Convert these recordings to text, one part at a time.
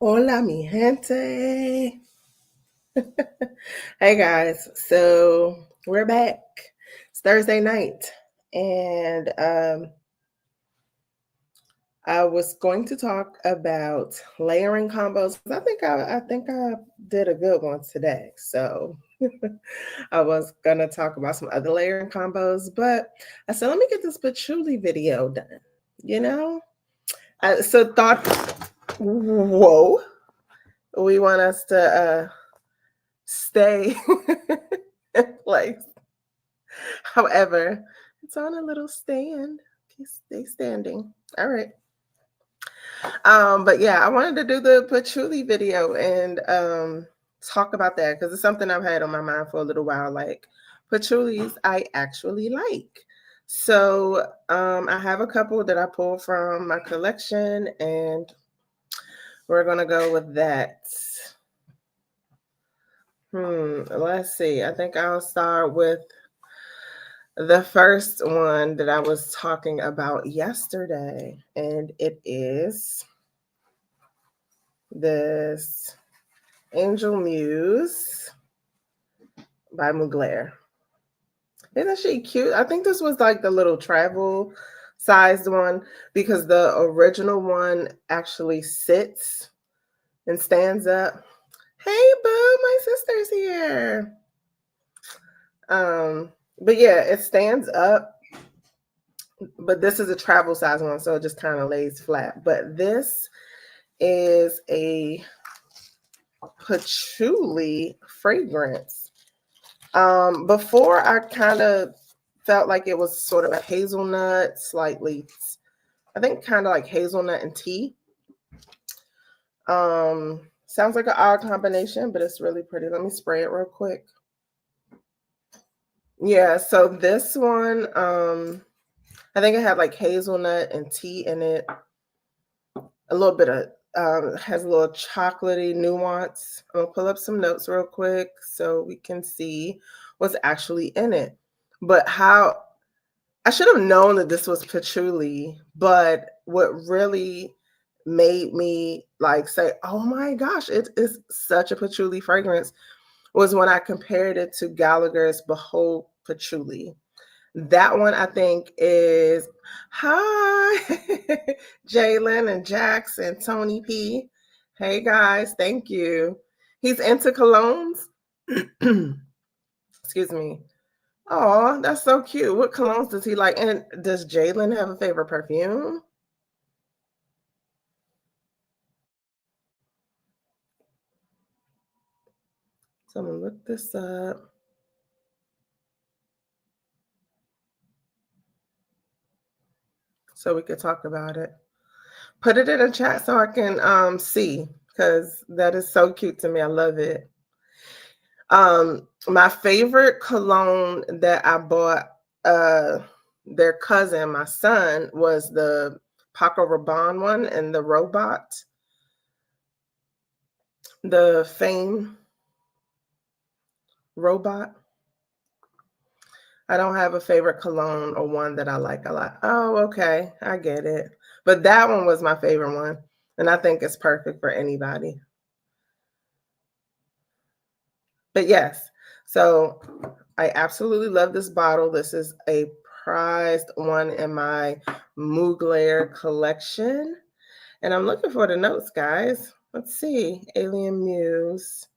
Hola, mi gente. Hey guys, so we're back. It's Thursday night, and I was going to talk about layering combos. I think I did a good one today. So I was gonna talk about some other layering combos, but I said let me get this patchouli video done. You know, so thought, whoa, we want us to stay in place. However, it's on a little stand. Okay, stay standing. All right. But yeah, I wanted to do the patchouli video and talk about that because it's something I've had on my mind for a little while. Like patchoulis, I actually like. So I have a couple that I pulled from my collection, and we're gonna go with that. Let's see. I think I'll start with the first one that I was talking about yesterday, and it is this Angel Muse by Mugler. Isn't she cute? I think this was like the little travel sized one because the original one actually sits and stands up. Hey, boo, my sister's here. But yeah, it stands up, but this is a travel size one, so it just kind of lays flat. But this is a patchouli fragrance. Before I kind of felt like it was sort of a hazelnut, slightly, I think kind of like hazelnut and tea. Sounds like an odd combination, but it's really pretty. Let me spray it real quick. Yeah, so this one, I think it had like hazelnut and tea in it. A little bit of has a little chocolatey nuance. I'm gonna pull up some notes real quick so we can see what's actually in it. But how I should have known that this was patchouli, but what really made me like say, "Oh my gosh, it is such a patchouli fragrance," was when I compared it to Gallagher's Behold Patchouli. That one I think is hi, Jalen and Jax and Tony P. Hey guys, thank you. He's into colognes. Excuse me. Oh, that's so cute. What colognes does he like? And does Jalen have a favorite perfume? So I'm gonna look this up so we could talk about it. Put it in a chat so I can see because that is so cute to me. I love it. My favorite cologne that I bought their cousin, my son, was the Paco Rabanne one and the robot, the Fame robot. I don't have a favorite cologne or one that I like a lot. Oh, okay. I get it. But that one was my favorite one. And I think it's perfect for anybody. But yes, so I absolutely love this bottle. This is a prized one in my Mugler collection. And I'm looking for the notes, guys. Let's see. Alien Muse.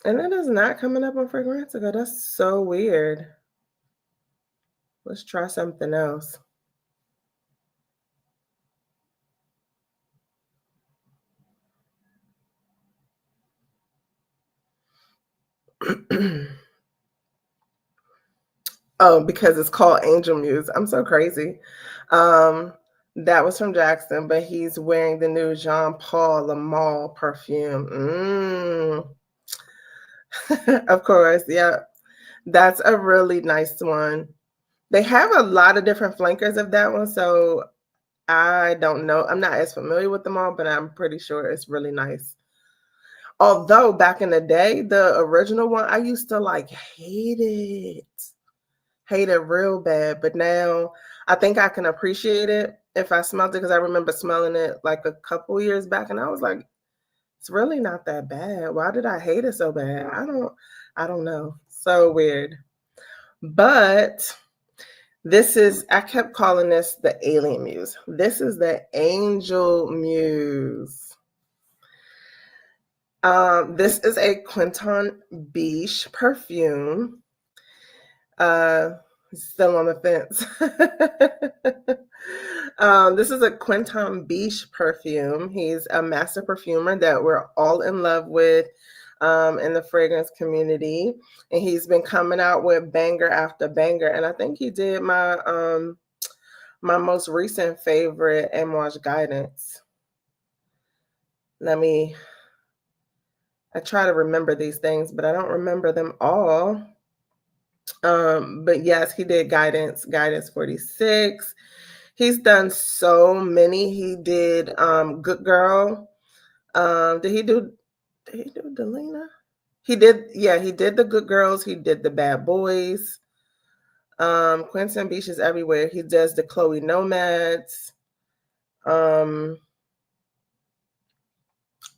And that is not coming up on Fragrantica. That's so weird. Let's try something else. Oh, because it's called Angel Muse. I'm so crazy. That was from Jackson, but he's wearing the new Jean Paul Lamal perfume. Of course, yeah. That's a really nice one. They have a lot of different flankers of that one, so I don't know. I'm not as familiar with them all, but I'm pretty sure it's really nice. Although back in the day, the original one, I used to like hate it real bad. But now I think I can appreciate it. if I smelled it, because I remember smelling it like a couple years back, and I was like, it's really not that bad. Why did I hate it so bad? I don't know. So weird. But I kept calling this the Alien Muse. This is the Angel Muse. This is a Quinton Beige perfume. Still on the fence. This is a Quinton Beige perfume. He's a master perfumer that we're all in love with in the fragrance community. And he's been coming out with banger after banger. And I think he did my my most recent favorite, Amouage Guidance. I try to remember these things, but I don't remember them all. But yes, he did Guidance 46. He's done so many. He did Good Girl. Did he do Delina? He did the Good Girls, he did the Bad Boys. Quinton Beach is everywhere. He does the Chloe Nomads.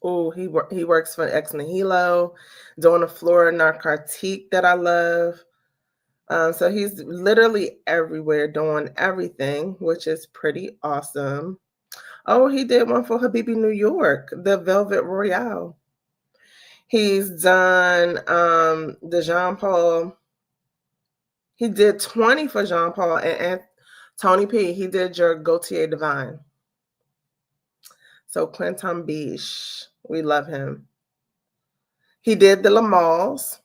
He works for Ex Nihilo, doing a Flora Narcotique that I love. So he's literally everywhere doing everything, which is pretty awesome. Oh, he did one for Habibi New York, the Velvet Royale. He's done the Jean Paul. He did 20 for Jean Paul and Tony P. He did your Gaultier Divine. So Quinton Beige, we love him. He did the Lamals.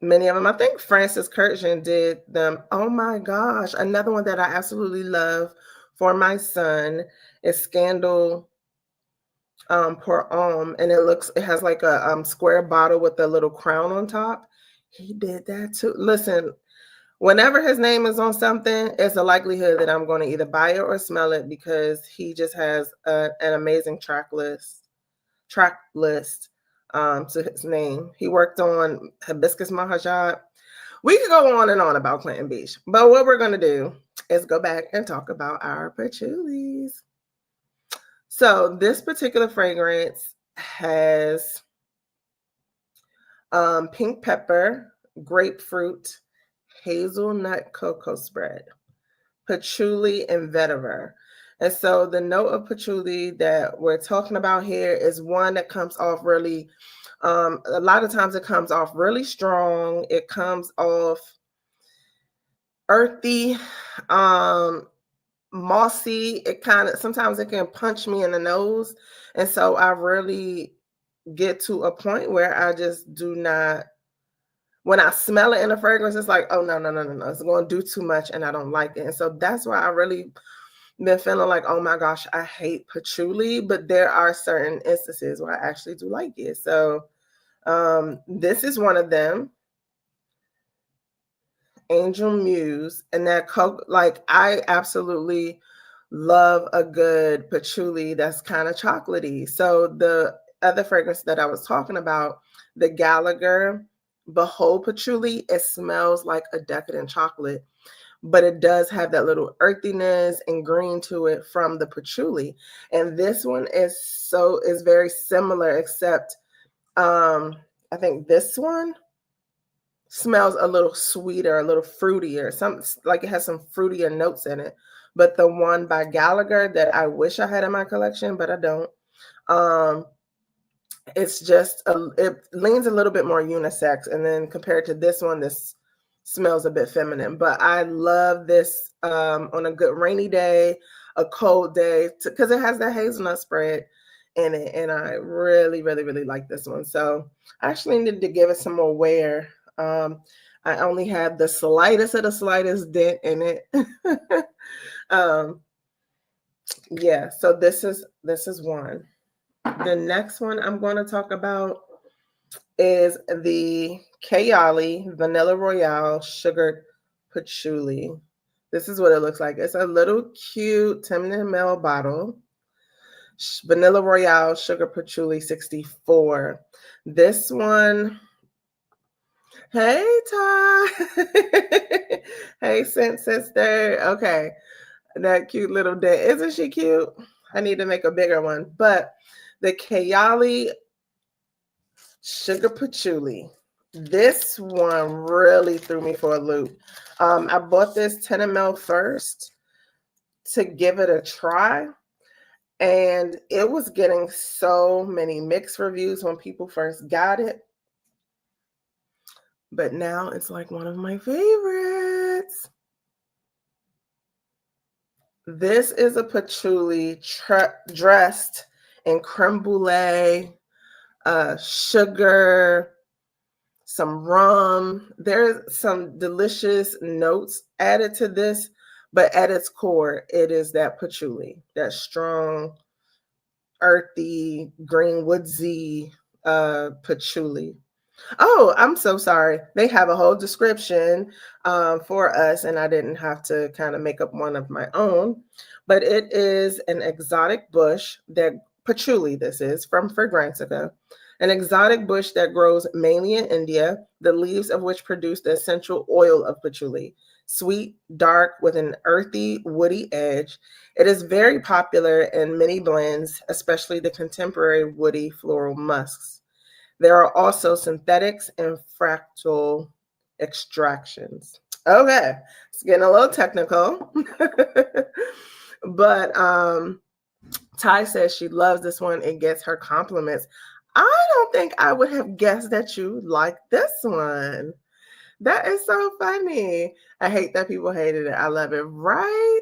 Many of them. I think Francis Kurtgen did them. Oh my gosh. Another one that I absolutely love for my son is Scandal Pour Homme. And it has like a square bottle with a little crown on top. He did that too. Listen, whenever his name is on something, it's a likelihood that I'm going to either buy it or smell it, because he just has an amazing track list to his name. He worked on Hibiscus Mahajat. We could go on and on about Quinton Beach, but what we're going to do is go back and talk about our patchoulis. So this particular fragrance has pink pepper, grapefruit, hazelnut cocoa spread, patchouli, and vetiver. And so the note of patchouli that we're talking about here is one that comes off really, a lot of times it comes off really strong. It comes off earthy, mossy. Sometimes it can punch me in the nose. And so I really get to a point where I just do not, when I smell it in a fragrance, it's like, oh, no. It's going to do too much and I don't like it. And so that's why I really been feeling like, oh my gosh, I hate patchouli, but there are certain instances where I actually do like it. So this is one of them, Angel Muse. And that I absolutely love a good patchouli that's kind of chocolatey. So the other fragrance that I was talking about, the Gallagher Behold Patchouli, it smells like a decadent chocolate, but it does have that little earthiness and green to it from the patchouli. And this one is very similar, except I think this one smells a little sweeter, a little fruitier, like it has some fruitier notes in it. But the one by Gallagher that I wish I had in my collection, but I don't, it's just it leans a little bit more unisex, and then compared to this one, this smells a bit feminine. But I love this on a good rainy day, a cold day, because it has that hazelnut spread in it, and I really like this one. So I actually needed to give it some more wear. I only had the slightest of the slightest dent in it. Yeah, so this is one. The next one I'm going to talk about is the Kayali Vanilla Royale Sugared Patchouli. This is what it looks like. It's a little cute 10 ml bottle. Vanilla Royale Sugar Patchouli 64. This one, hey Ty. Hey Scent Sister. Okay. That cute little dent. Isn't she cute? I need to make a bigger one. But the Kayali Sugar Patchouli. This one really threw me for a loop. I bought this 10 ml first to give it a try. And it was getting so many mixed reviews when people first got it. But now it's like one of my favorites. This is a patchouli dressed in creme brulee, sugar, some rum. There's some delicious notes added to this, but at its core, it is that patchouli, that strong, earthy, green woodsy patchouli. Oh, I'm so sorry. They have a whole description for us, and I didn't have to kind of make up one of my own. But it is an exotic bush that patchouli, this is from Fragrantica, an exotic bush that grows mainly in India, the leaves of which produce the essential oil of patchouli. Sweet, dark, with an earthy, woody edge. It is very popular in many blends, especially the contemporary woody floral musks. There are also synthetics and fractal extractions. Okay, it's getting a little technical. But Ty says she loves this one and gets her compliments. I don't think I would have guessed that you like this one. That is so funny. I hate that people hated it. I love it, right?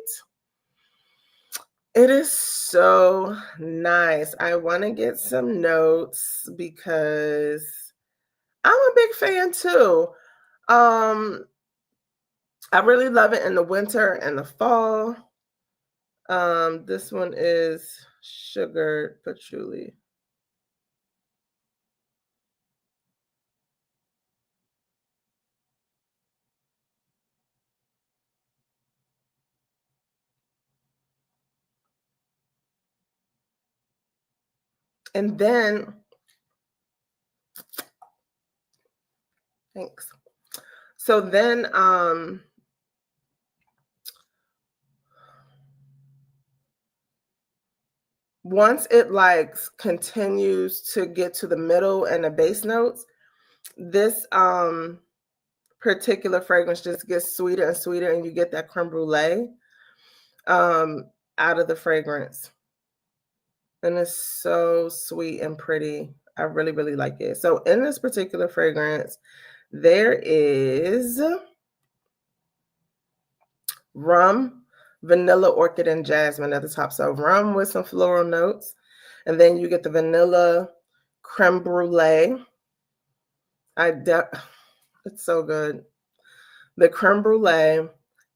It is so nice. I want to get some notes because I'm a big fan too. I really love it in the winter and the fall. This one is sugared patchouli. And then, thanks. So then, once it like continues to get to the middle and the base notes, this particular fragrance just gets sweeter and sweeter, and you get that creme brulee out of the fragrance. And it's so sweet and pretty. I really, really like it. So in this particular fragrance, there is rum, vanilla, orchid, and jasmine at the top. So rum with some floral notes. And then you get the vanilla creme brulee. It's so good. The creme brulee,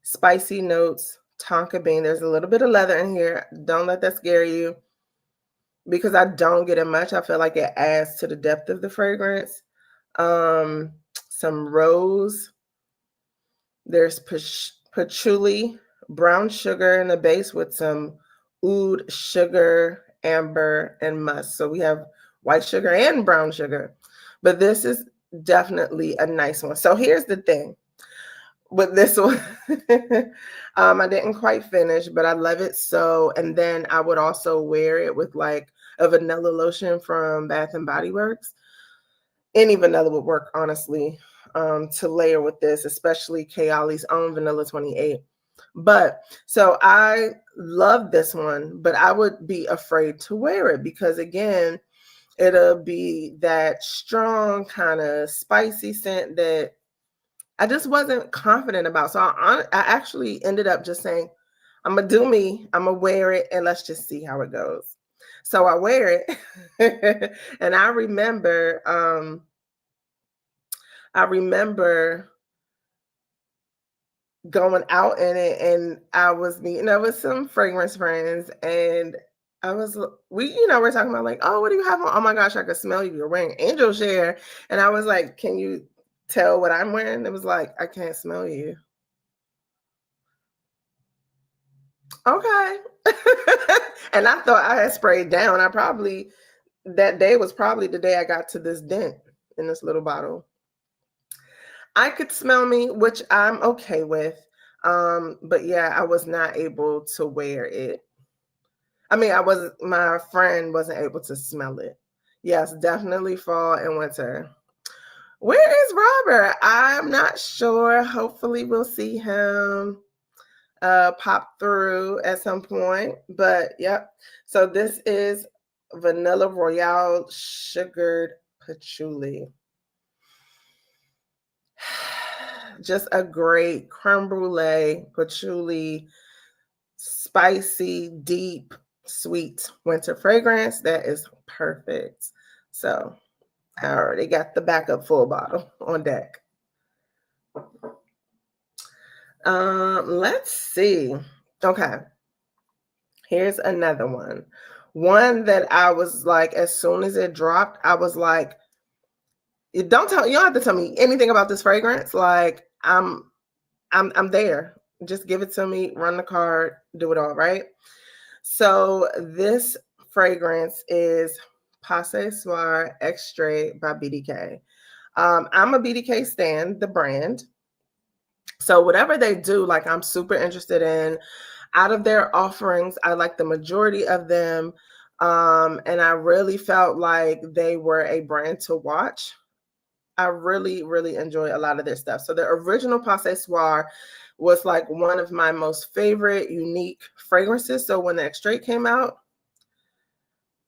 spicy notes, tonka bean. There's a little bit of leather in here. Don't let that scare you because I don't get it much. I feel like it adds to the depth of the fragrance. Some rose. There's patchouli, brown sugar in the base with some oud, sugar, amber, and musk. So we have white sugar and brown sugar. But this is definitely a nice one. So here's the thing with this one. I didn't quite finish, but I love it so. And then I would also wear it with like a vanilla lotion from Bath and Body Works. Any vanilla would work, honestly, to layer with this, especially Kayali's own Vanilla 28. But so I love this one, but I would be afraid to wear it because, again, it'll be that strong kind of spicy scent that I just wasn't confident about. So I actually ended up just saying, I'm going to do me, I'm going to wear it, and let's just see how it goes. So I wear it. And I remember going out in it, and I was meeting up with some fragrance friends, and we're talking about like, oh, what do you have on? Oh my gosh, I could smell you. You're wearing angel share. And I was like, can you tell what I'm wearing? It was like, I can't smell you. Okay. And I thought I had sprayed down. That day was probably the day I got to this dent in this little bottle. I could smell me, which I'm okay with. But yeah, I was not able to wear it. I mean, my friend wasn't able to smell it. Yes, definitely fall and winter. Where is Robert? I'm not sure. Hopefully we'll see him pop through at some point. But yep. So this is Vanilla Royale Sugared Patchouli. Just a great creme brulee, patchouli, spicy, deep, sweet winter fragrance that is perfect. So I already got the backup full bottle on deck. Let's see. Okay. Here's another one. One that I was like, as soon as it dropped, I was like, you don't have to tell me anything about this fragrance. Like I'm there. Just give it to me, run the card, do it all, right? So this fragrance is Passe Soir Extrait by BDK. I'm a BDK stan, the brand. So whatever they do, like I'm super interested in. Out of their offerings, I like the majority of them. And I really felt like they were a brand to watch. I really, really enjoy a lot of their stuff. So the original Passe Soir was like one of my most favorite unique fragrances. So when the Extrait came out,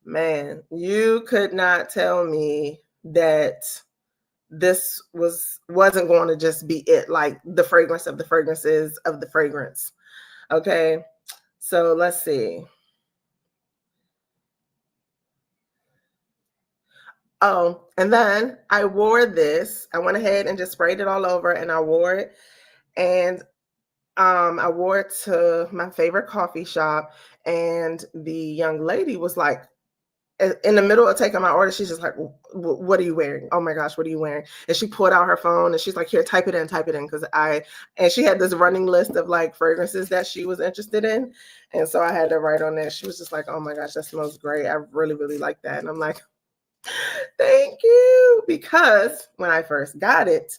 man, you could not tell me that this wasn't going to just be it, like the fragrance of the fragrances of the fragrance. Okay, so let's see. Oh, and then I wore this. I went ahead and just sprayed it all over, and I wore it. And I wore it to my favorite coffee shop, and the young lady was like, in the middle of taking my order, she's just like, what are you wearing? Oh my gosh, what are you wearing? And she pulled out her phone and she's like, here, type it in. And she had this running list of like fragrances that she was interested in. And so I had to write on there. She was just like, oh my gosh, that smells great. I really, really like that. And I'm like, thank you. Because when I first got it,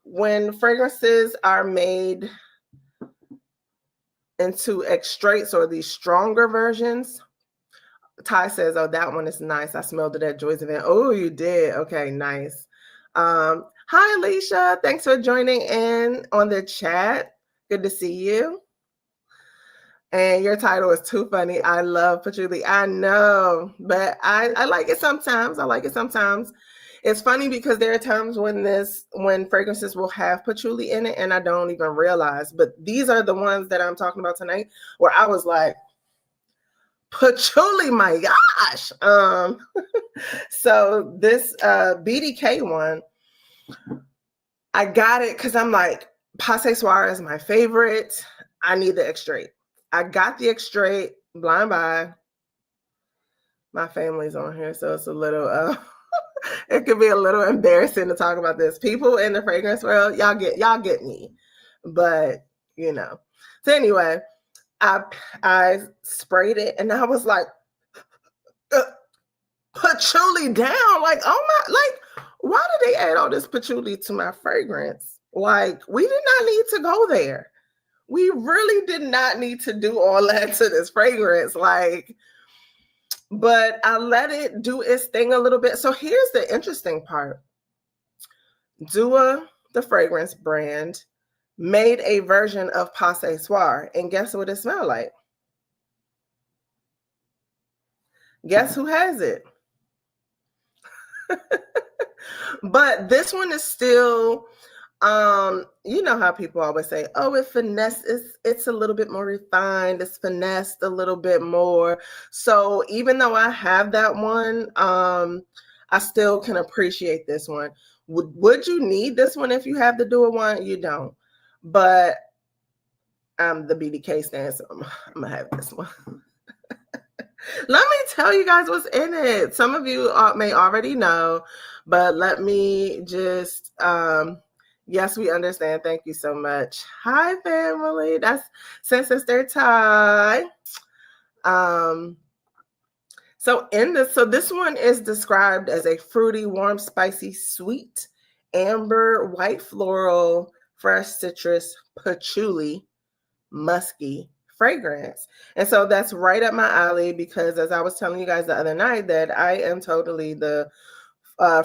when fragrances are made into extracts or these stronger versions, Ty says, oh, that one is nice. I smelled it at Joy's event. Oh, you did? Okay, nice. Hi, Alicia. Thanks for joining in on the chat. Good to see you. And your title is too funny. I love patchouli. I know, but I like it sometimes. It's funny because there are times when fragrances will have patchouli in it and I don't even realize. But these are the ones that I'm talking about tonight where I was like, patchouli, my gosh. So this BDK one, I got it because I'm like, Passe Soir is my favorite. I need the Extrait. I got the Extrait blind buy. My family's on here, so it's a little it could be a little embarrassing to talk about this. People in the fragrance world, y'all get me. But you know. So anyway, I sprayed it and I was like, patchouli down. Like, oh my, like, why did they add all this patchouli to my fragrance? Like, we did not need to go there. We really did not need to do all that to this fragrance. Like, but I let it do its thing a little bit. So here's the interesting part. Dua, the fragrance brand, made a version of Passe Soir. And guess what it smelled like? Guess who has it? But this one is still, you know how people always say, oh, it's a little bit more refined, it's finessed a little bit more. So even though I have that one, I still can appreciate this one. Would you need this one if you have the Dua one? You don't. But I'm the BDK stand, so I'm gonna have this one. Let me tell you guys what's in it. Some of you may already know, but let me just, yes, we understand. Thank you so much. Hi, family. That's Sister Ty. So this one is described as a fruity, warm, spicy, sweet, amber, white floral fresh citrus patchouli musky fragrance. And so that's right up my alley because, as I was telling you guys the other night, that I am totally the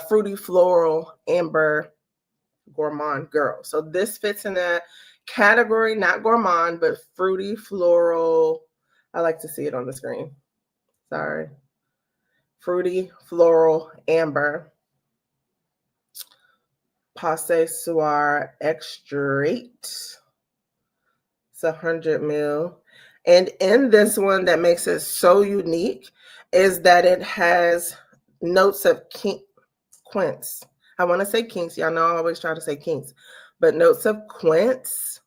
fruity floral amber gourmand girl. So this fits in that category, not gourmand, but fruity floral. I like to see it on the screen. Sorry. Fruity floral amber. Passe Soir extrait. It's 100 mil. And in this one, that makes it so unique is that it has notes of quince. I want to say kinks. Y'all know I always try to say kinks, but notes of quince.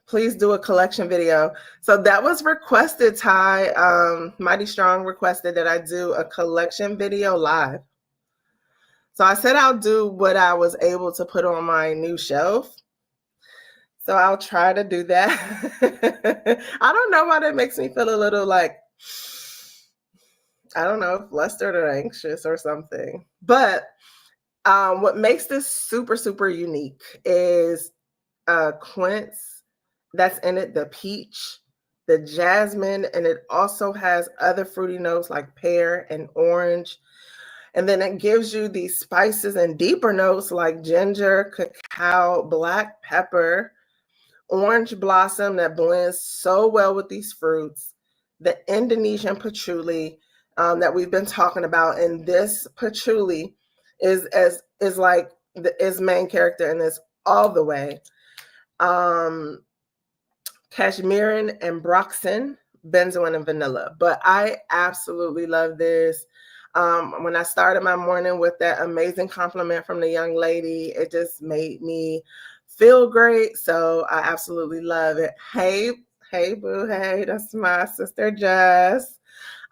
Please do a collection video. So that was requested, Ty. Mighty Strong requested that I do a collection video live. So I said I'll do what I was able to put on my new shelf. So I'll try to do that. I don't know why that makes me feel a little like, I don't know, flustered or anxious or something. But what makes this super, super unique is quince that's in it, the peach, the jasmine, and it also has other fruity notes like pear and orange. And then it gives you these spices and deeper notes like ginger, cacao, black pepper, orange blossom that blends so well with these fruits, the Indonesian patchouli that we've been talking about. And this patchouli is like is main character in this all the way. Cashmeran and Broxen, benzoin and vanilla. But I absolutely love this. When I started my morning with that amazing compliment from the young lady, it just made me feel great. So I absolutely love it. Hey, boo, hey, that's my sister Jess.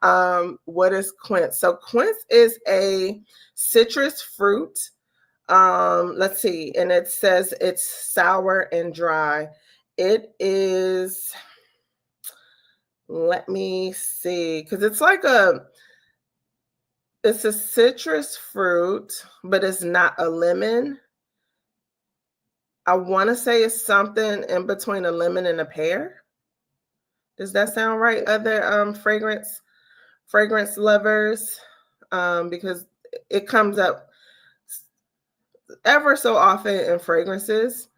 What is quince? So quince is a citrus fruit. Let's see, and it says it's sour and dry. It is, let me see, because it's a citrus fruit, but it's not a lemon. I want to say it's something in between a lemon and a pear. Does that sound right? Other fragrance lovers, because it comes up ever so often in fragrances.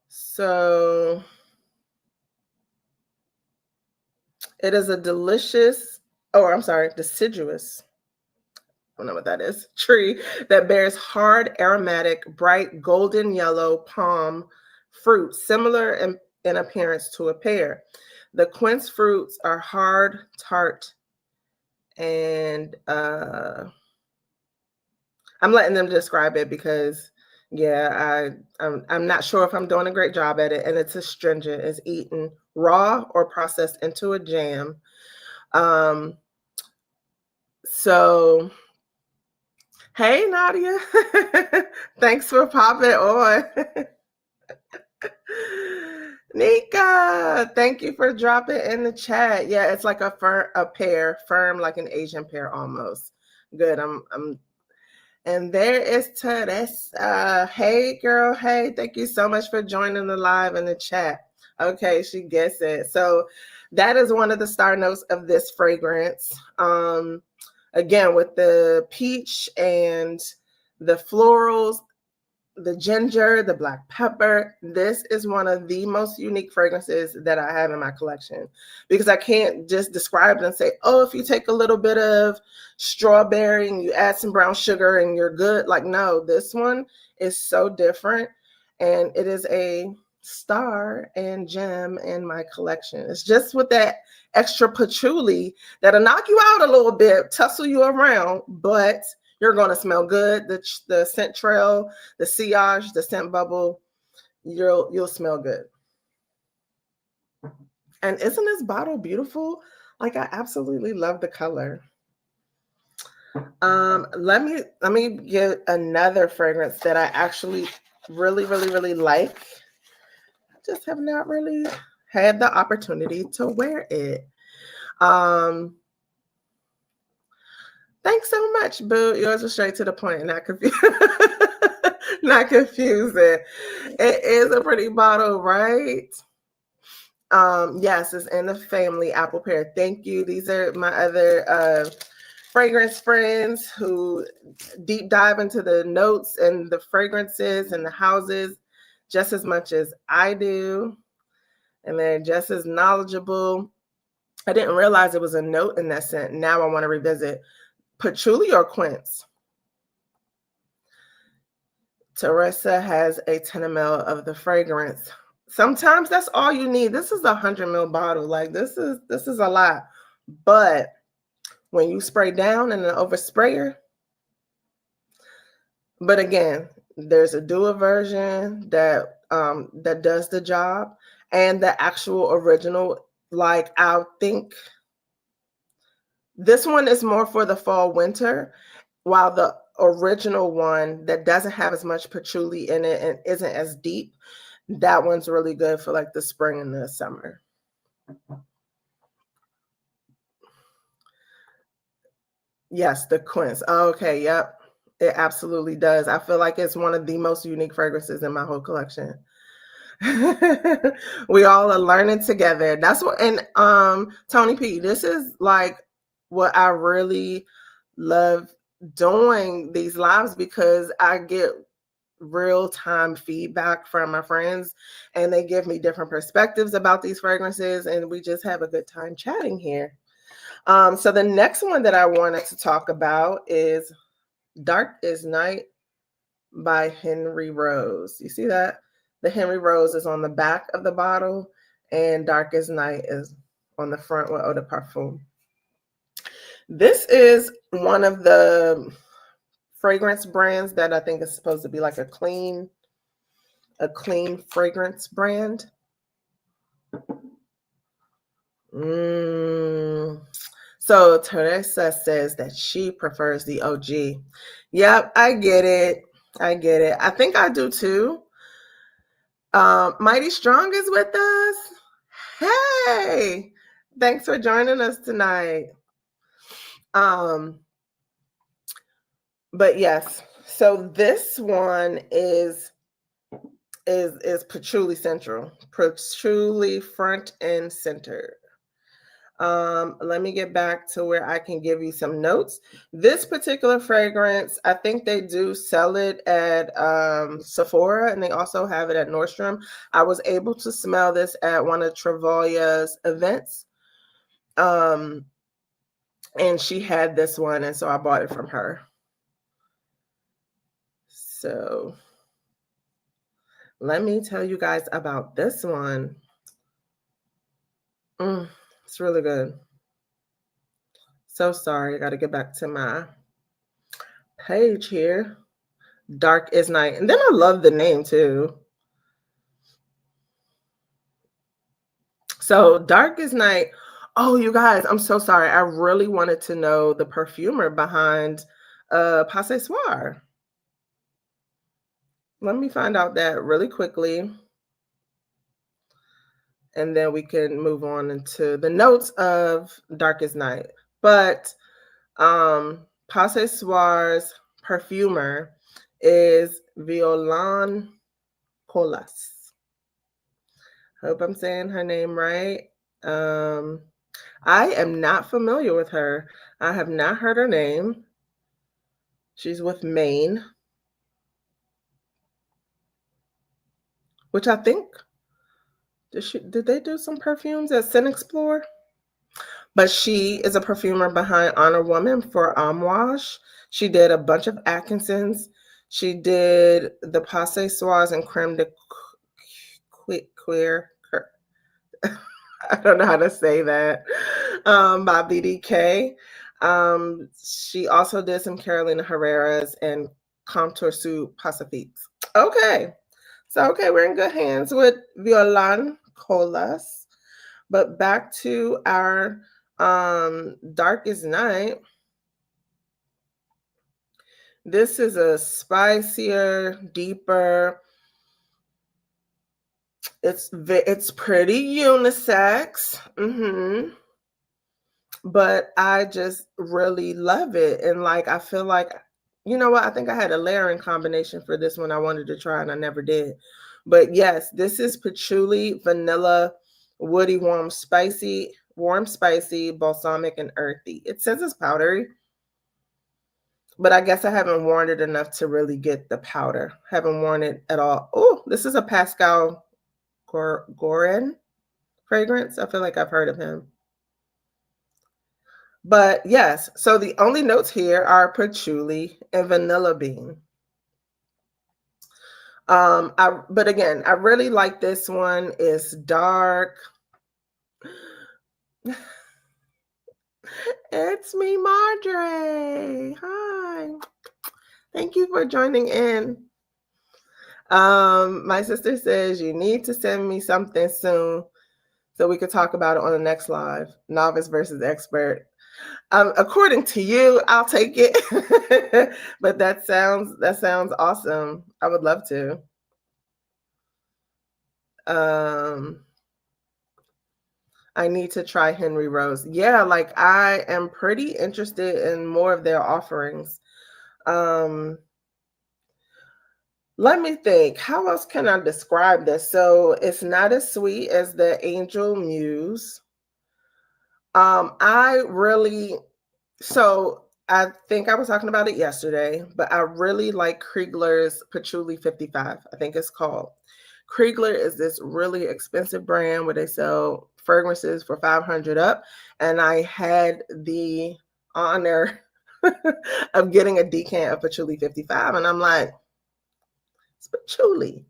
So it is a deciduous, I don't know what that is, tree that bears hard, aromatic, bright golden yellow palm fruit, similar in appearance to a pear. The quince fruits are hard, tart, and I'm letting them describe it because, yeah, I'm not sure if I'm doing a great job at it. And it's astringent. It's eaten raw or processed into a jam. So, hey, Nadia. Thanks for popping on. Nika, thank you for dropping in the chat. Yeah, it's like a pear, firm like an Asian pear almost. Good. And there is Teresa. Hey, girl. Hey, thank you so much for joining the live in the chat. Okay, she gets it. So that is one of the star notes of this fragrance. Again, with the peach and the florals, the ginger, the black pepper. This is one of the most unique fragrances that I have in my collection because I can't just describe it and say, oh, if you take a little bit of strawberry and you add some brown sugar and you're good. Like, no, this one is so different. And it is a star and gem in my collection. It's just with that extra patchouli that'll knock you out a little bit, tussle you around, but you're going to smell good. The scent trail, the sillage, the scent bubble, you'll smell good. And isn't this bottle beautiful? Like, I absolutely love the color. Let me get another fragrance that I actually really, really, really like. I just have not really had the opportunity to wear it. Thanks so much, boo. Yours was straight to the point, not confused. Not confusing. It is a pretty bottle, right? Yes, it's in the family apple pear. Thank you. These are my other fragrance friends who deep dive into the notes and the fragrances and the houses just as much as I do. And they're just as knowledgeable. I didn't realize it was a note in that scent. Now I want to revisit. Patchouli or quince? Teresa has a 10 ml of the fragrance. Sometimes that's all you need. This is a 100 ml bottle. Like this is a lot. But when you spray down in an oversprayer, but again, there's a dual version that does the job, and the actual original. Like I think this one is more for the fall winter, while the original one that doesn't have as much patchouli in it and isn't as deep, that one's really good for like the spring and the summer. Yes, the quince. Oh, okay, yep. It absolutely does. I feel like it's one of the most unique fragrances in my whole collection. We all are learning together. That's what, and Tony P, this is like what I really love doing these lives, because I get real time feedback from my friends and they give me different perspectives about these fragrances, and we just have a good time chatting here. So the next one that I wanted to talk about is Dark is Night by Henry Rose. You see that? The Henry Rose is on the back of the bottle, and Dark as Night is on the front with Eau de Parfum. This is one of the fragrance brands that I think is supposed to be like a clean fragrance brand. So Teresa says that she prefers the OG. Yep, I get it. I think I do too. Mighty Strong is with us. Hey, thanks for joining us tonight. But yes, so this one is patchouli central, patchouli front and center. Let me get back to where I can give you some notes. This particular fragrance, I think they do sell it at Sephora, and they also have it at Nordstrom. I was able to smell this at one of Travalia's events. And she had this one, and so I bought it from her. So let me tell you guys about this one. It's really good. So sorry, I got to get back to my page here. Dark is Night. And then I love the name too. So Dark is Night. Oh, you guys, I'm so sorry. I really wanted to know the perfumer behind Passe Soir. Let me find out that really quickly. And then we can move on into the notes of Darkest Night. But Passe Soir's perfumer is Violaine Colas. Hope I'm saying her name right. I am not familiar with her. I have not heard her name. She's with Maine, which I think did they do some perfumes at Scent Explore? But she is a perfumer behind Honor Woman for Amouage. She did a bunch of Atkinsons. She did the Passe Soirs and Creme de Queer. I don't know how to say that. By BDK. She also did some Carolina Herrera's and Contour Sous Pacifiques. Okay. So, okay, we're in good hands with Violaine Colas. But back to our Darkest Night. This is a spicier, deeper. It's pretty unisex. but I just really love it. And like, I feel like, you know what? I think I had a layering combination for this one I wanted to try and I never did. But yes, this is patchouli, vanilla, woody, warm, spicy, balsamic, and earthy. It says it's powdery, but I guess I haven't worn it enough to really get the powder. Haven't worn it at all. Oh, this is a Pascal Gorin fragrance. I feel like I've heard of him. But yes, so the only notes here are patchouli and vanilla bean. But again, I really like this one. It's dark. It's me, Marjorie. Hi. Thank you for joining in. My sister says you need to send me something soon so we could talk about it on the next live. Novice versus expert. According to you, I'll take it. But that sounds awesome. I would love to. I need to try Henry Rose. Yeah, like I am pretty interested in more of their offerings. Let me think. How else can I describe this? So it's not as sweet as the Angel Muse. I think I was talking about it yesterday, but I really like Kriegler's Patchouli 55, I think it's called. Kriegler is this really expensive brand where they sell fragrances for 500 up. And I had the honor of getting a decant of Patchouli 55. And I'm like, it's patchouli,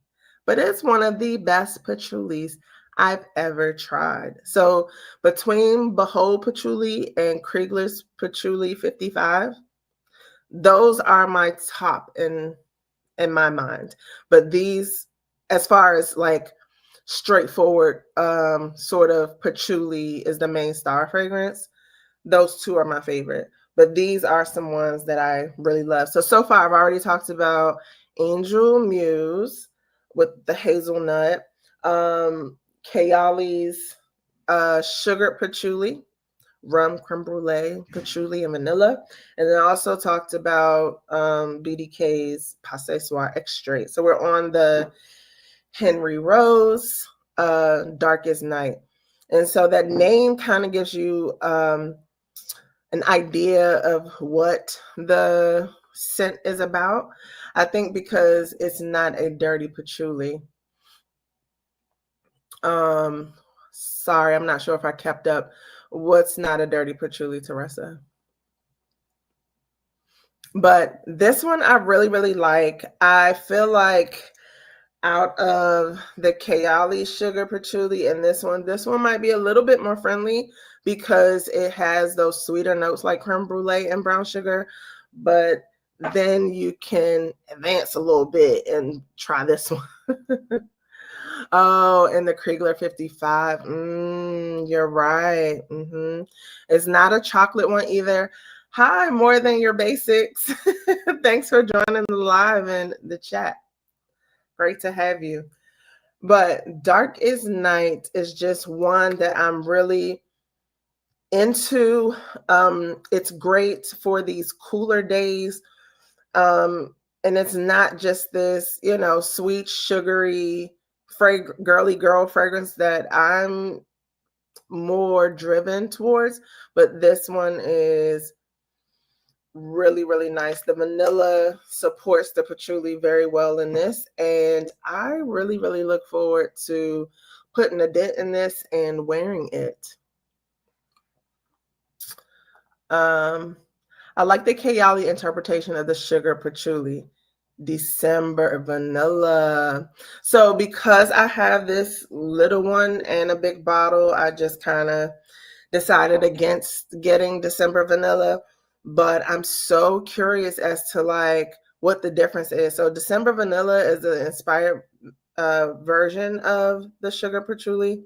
but it's one of the best patchoulis I've ever tried. So between Behold Patchouli and Kriegler's Patchouli 55, those are my top in my mind. But these, as far as like straightforward sort of patchouli is the main star fragrance, those two are my favorite. But these are some ones that I really love. So far I've already talked about Angel Muse with the hazelnut, Kayali's sugar patchouli, rum, creme brulee, patchouli, and vanilla. And then I also talked about BDK's Passe Soir Extrait. So we're on the Henry Rose, Darkest Night. And so that name kind of gives you an idea of what the scent is about. I think because it's not a dirty patchouli. Sorry, I'm not sure if I kept up. What's not a dirty patchouli, Teresa? But this one I really, really like. I feel like out of the Kayali sugar patchouli and this one might be a little bit more friendly because it has those sweeter notes like creme brulee and brown sugar. But then you can advance a little bit and try this one. Oh, and the Kriegler 55. You're right. It's not a chocolate one either. Hi, more than your basics. Thanks for joining the live and the chat. Great to have you. But Darkest Night is just one that I'm really into. It's great for these cooler days. And it's not just this, sweet, sugary, girly girl fragrance that I'm more driven towards, but this one is really, really nice. The vanilla supports the patchouli very well in this, and I really, really look forward to putting a dent in this and wearing it. I like the Kayali interpretation of the sugar patchouli. December vanilla. So because I have this little one and a big bottle, I just kind of decided against getting December vanilla. But I'm so curious as to like what the difference is. So December vanilla is an inspired version of the sugar patchouli.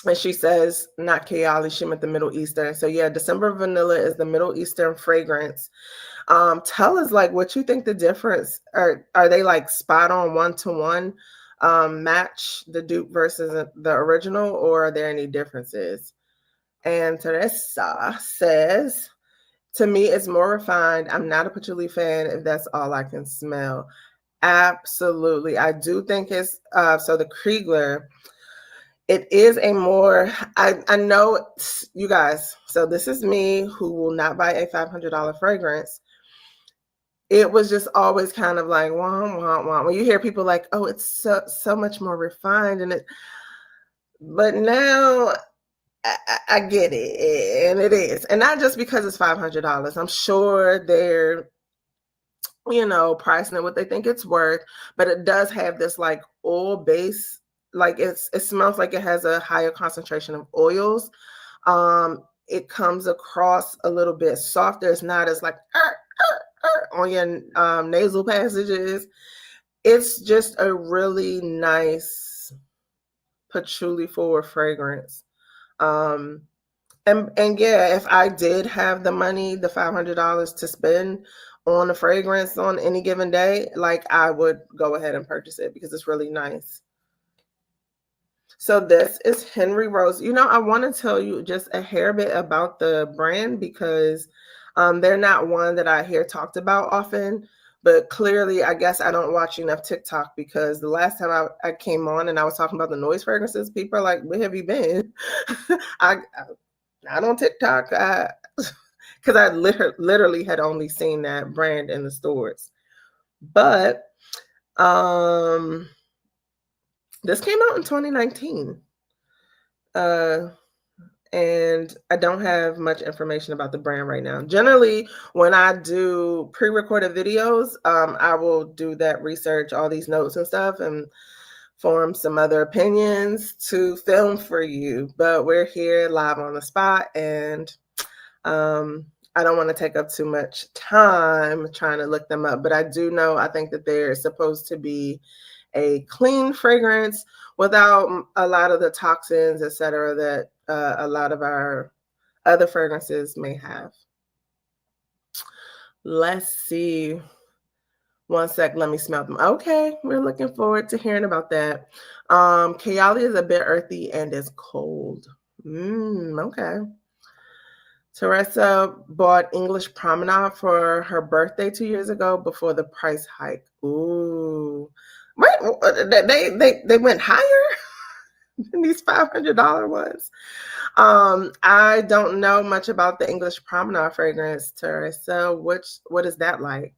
And she says, not Kayali, she meant the Middle Eastern. So yeah, December vanilla is the Middle Eastern fragrance. Tell us like what you think the difference are they like spot on 1-to-1 match the dupe versus the original, or are there any differences? And Teresa says, to me, it's more refined. I'm not a patchouli fan if that's all I can smell. Absolutely. I do think it's, so the Kriegler, it is a more, I know, you guys, so this is me who will not buy a $500 fragrance. It was just always kind of like, wah, wah, wah. When you hear people like, oh, it's so much more refined, but now I get it, and it is. And not just because it's $500. I'm sure they're, pricing it what they think it's worth, but it does have this like oil base, like it smells like it has a higher concentration of oils. It comes across a little bit softer. It's not as like on your nasal passages. It's just a really nice patchouli forward fragrance. And yeah, if I did have the money, the $500 to spend on a fragrance on any given day, like I would go ahead and purchase it because it's really nice. So this is Henry Rose. I want to tell you just a hair bit about the brand because they're not one that I hear talked about often. But clearly, I guess I don't watch enough TikTok because the last time I came on and I was talking about the noise fragrances, people are like, where have you been? Not on TikTok, because I literally had only seen that brand in the stores. But this came out in 2019. And I don't have much information about the brand right now. Generally, when I do pre-recorded videos, I will do that research, all these notes and stuff, and form some other opinions to film for you. But we're here live on the spot, and I don't want to take up too much time trying to look them up. But I do know, I think that they're supposed to be a clean fragrance without a lot of the toxins, etc., that a lot of our other fragrances may have. Let's see. One sec, let me smell them. Okay, we're looking forward to hearing about that. Kayali is a bit earthy and is cold. Okay. Teresa bought English Promenade for her birthday 2 years ago before the price hike. Ooh. Wait, they went higher than these $500 ones. I don't know much about the English Promenade fragrance, Teresa. What is that like?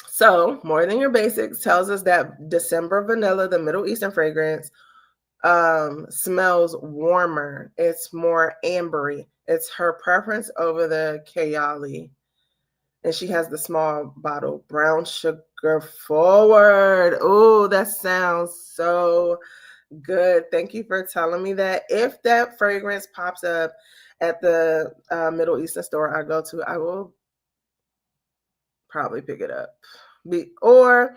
So, More Than Your Basics tells us that December Vanilla, the Middle Eastern fragrance, smells warmer. It's more ambery. It's her preference over the Kayali. And she has the small bottle, brown sugar forward. Oh, that sounds so good. Thank you for telling me that. If that fragrance pops up at the Middle Eastern store I go to, I will probably pick it up. Or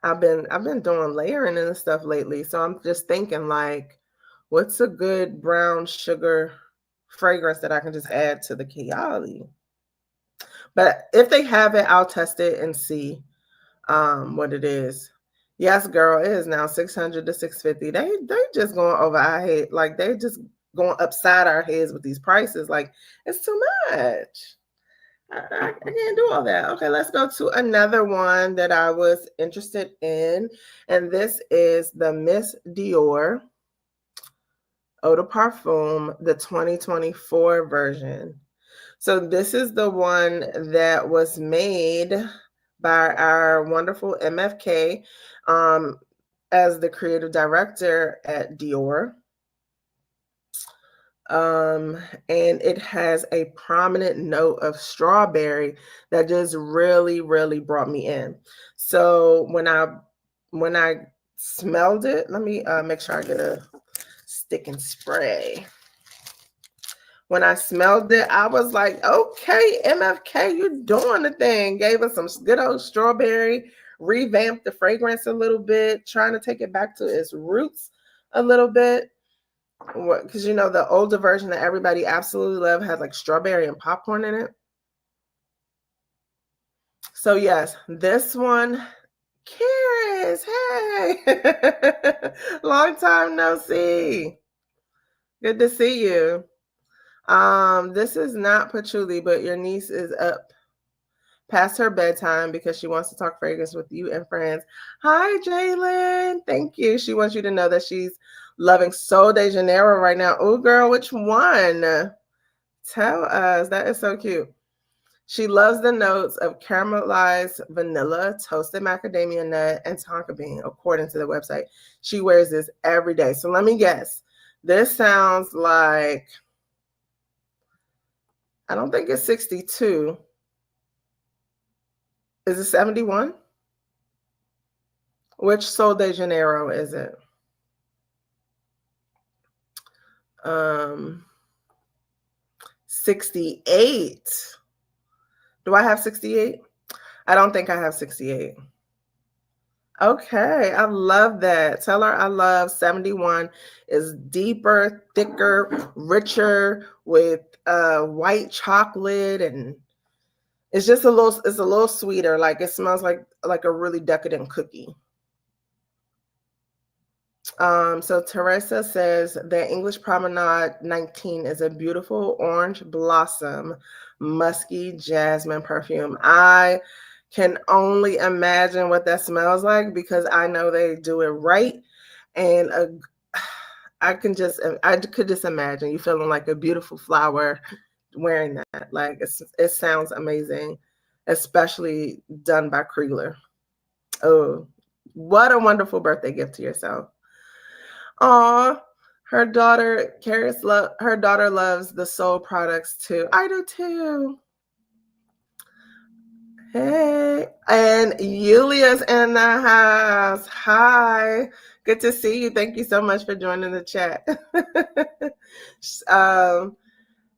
I've been doing layering and stuff lately, so I'm just thinking like, what's a good brown sugar fragrance that I can just add to the Kayali? But if they have it, I'll test it and see what it is. Yes, girl, it is now $600 to $650. They just going over our head, like they just going upside our heads with these prices. Like it's too much. I can't do all that. Okay, let's go to another one that I was interested in, and this is the Miss Dior Eau de Parfum, the 2024 version. So this is the one that was made by our wonderful MFK as the creative director at Dior. And it has a prominent note of strawberry that just really, really brought me in. So when I smelled it, let me make sure I get a stick and spray. When I smelled it, I was like, okay, MFK, you're doing the thing. Gave us some good old strawberry, revamped the fragrance a little bit, trying to take it back to its roots a little bit. Because the older version that everybody absolutely love has like strawberry and popcorn in it. So yes, this one, Liz, hey. Long time no see. Good to see you. This is not patchouli, but your niece is up past her bedtime because she wants to talk fragrance with you and friends. Hi, Jalen. Thank you. She wants you to know that she's loving Sol de Janeiro right now. Oh, girl, which one? Tell us. That is so cute. She loves the notes of caramelized vanilla, toasted macadamia nut, and tonka bean, according to the website. She wears this every day. So let me guess. This sounds like, I don't think it's 62. Is it 71? Which Sol de Janeiro is it? 68. Do I have 68? I don't think I have 68. Okay, I love that. Tell her I love 71 is deeper, thicker, richer with white chocolate, and it's a little sweeter. Like it smells like a really decadent cookie. So Teresa says the English Promenade 19 is a beautiful orange blossom, musky jasmine perfume. I can only imagine what that smells like because I know they do it right. And I could just imagine you feeling like a beautiful flower wearing that. Like it sounds amazing, especially done by Kriegler. Oh, what a wonderful birthday gift to yourself. Aw, her daughter loves the Sol products too. I do too. Hey, and Yulia's in the house. Hi, good to see you. Thank you so much for joining the chat.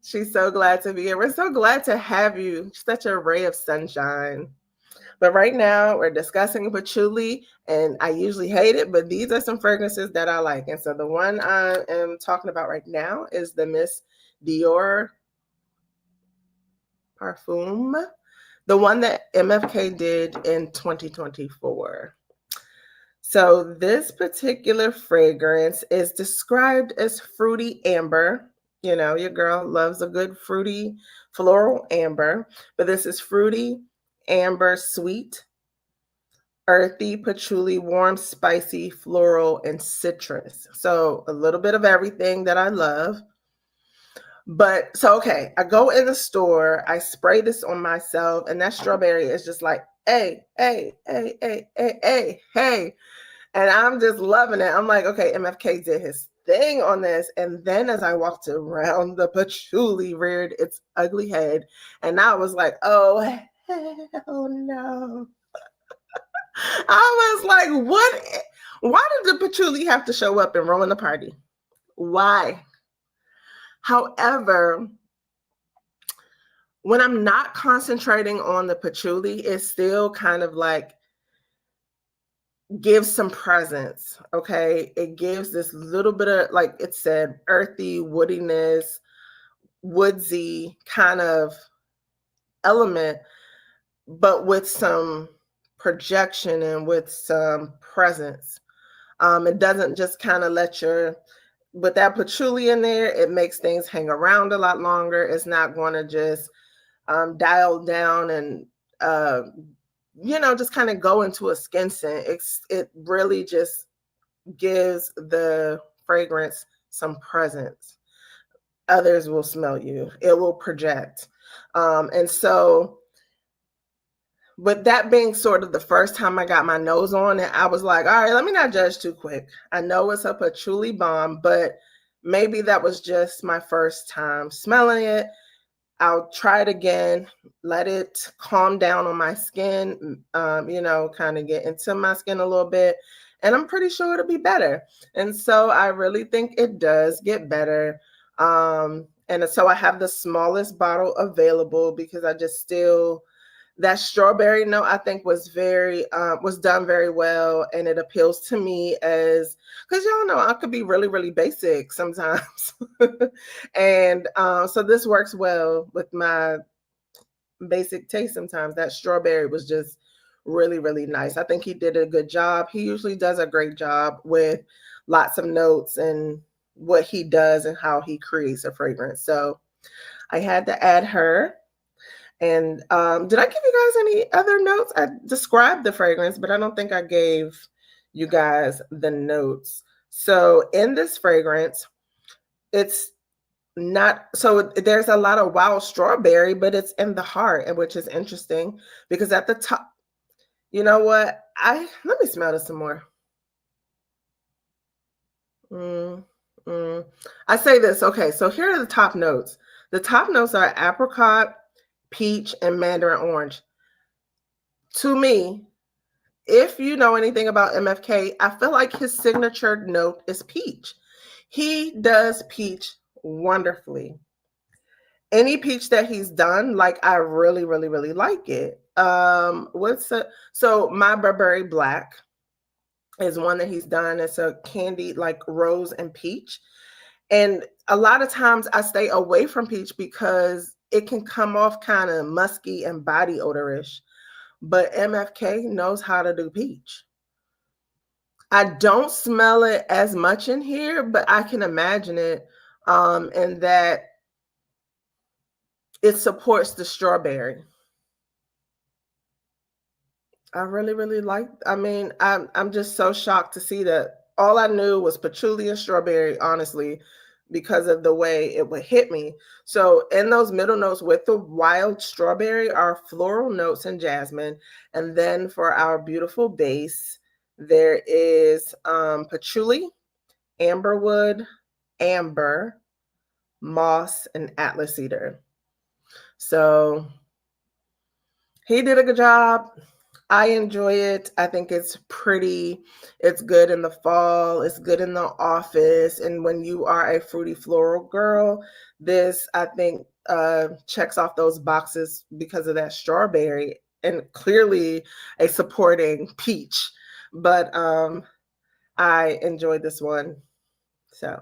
She's so glad to be here. We're so glad to have you. Such a ray of sunshine. But right now we're discussing patchouli, and I usually hate it, but these are some fragrances that I like. And so the one I am talking about right now is the Miss Dior Parfum, the one that MFK did in 2024. So this particular fragrance is described as fruity amber. You know, your girl loves a good fruity floral amber, but this is fruity amber sweet, earthy, patchouli, warm, spicy, floral, and citrus. So a little bit of everything that I love. But so, okay, I go in the store, I spray this on myself, and that strawberry is just like, hey, hey, hey, hey, hey, hey, hey. And I'm just loving it. I'm like, okay, MFK did his thing on this. And then as I walked around, the patchouli reared its ugly head. And I was like, oh, hell no. I was like, what? Why did the patchouli have to show up and ruin the party? Why? However, when I'm not concentrating on the patchouli, it still kind of like gives some presence. Okay. It gives this little bit of, like it said, earthy woodiness, woodsy kind of element, but with some projection and with some presence. It doesn't just kind of with that patchouli in there, it makes things hang around a lot longer. It's not going to just dial down and, just kind of go into a skin scent. It really just gives the fragrance some presence. Others will smell you. It will project. And so, with that being sort of the first time I got my nose on it, I was like, all right, let me not judge too quick. I know it's a patchouli bomb, but maybe that was just my first time smelling it. I'll try it again, let it calm down on my skin, kind of get into my skin a little bit. And I'm pretty sure it'll be better. And so I really think it does get better. And so I have the smallest bottle available because that strawberry note, I think, was done very well, and it appeals to me because y'all know I could be really, really basic sometimes, and so this works well with my basic taste. Sometimes that strawberry was just really, really nice. I think he did a good job. He usually does a great job with lots of notes and what he does and how he creates a fragrance. So I had to add her. And did I give you guys any other notes? I described the fragrance, but I don't think I gave you guys the notes. So in this fragrance, it's not, so there's a lot of wild strawberry, but it's in the heart, and which is interesting because at the top, you know what? Let me smell this some more. I say this, okay, so here are the top notes. The top notes are apricot, peach, and mandarin orange. To me, if you know anything about MFK, I feel like his signature note is peach. He does peach wonderfully. Any peach that he's done, like I really, really, really like it. So my Burberry Black is one that he's done. It's a candied like rose and peach. And a lot of times I stay away from peach because it can come off kind of musky and body odorish. But MFK knows how to do peach. I don't smell it as much in here, but I can imagine it, and that it supports the strawberry. I really, really like. I mean, I'm just so shocked to see that. All I knew was patchouli and strawberry, honestly, because of the way it would hit me. So in those middle notes with the wild strawberry are floral notes and jasmine, and then for our beautiful base, there is patchouli, amberwood, amber, moss, and atlas cedar. So he did a good job. I enjoy it. I think it's pretty. It's good in the fall. It's good in the office. And when you are a fruity floral girl, this, I think, checks off those boxes because of that strawberry and clearly a supporting peach. But I enjoyed this one. So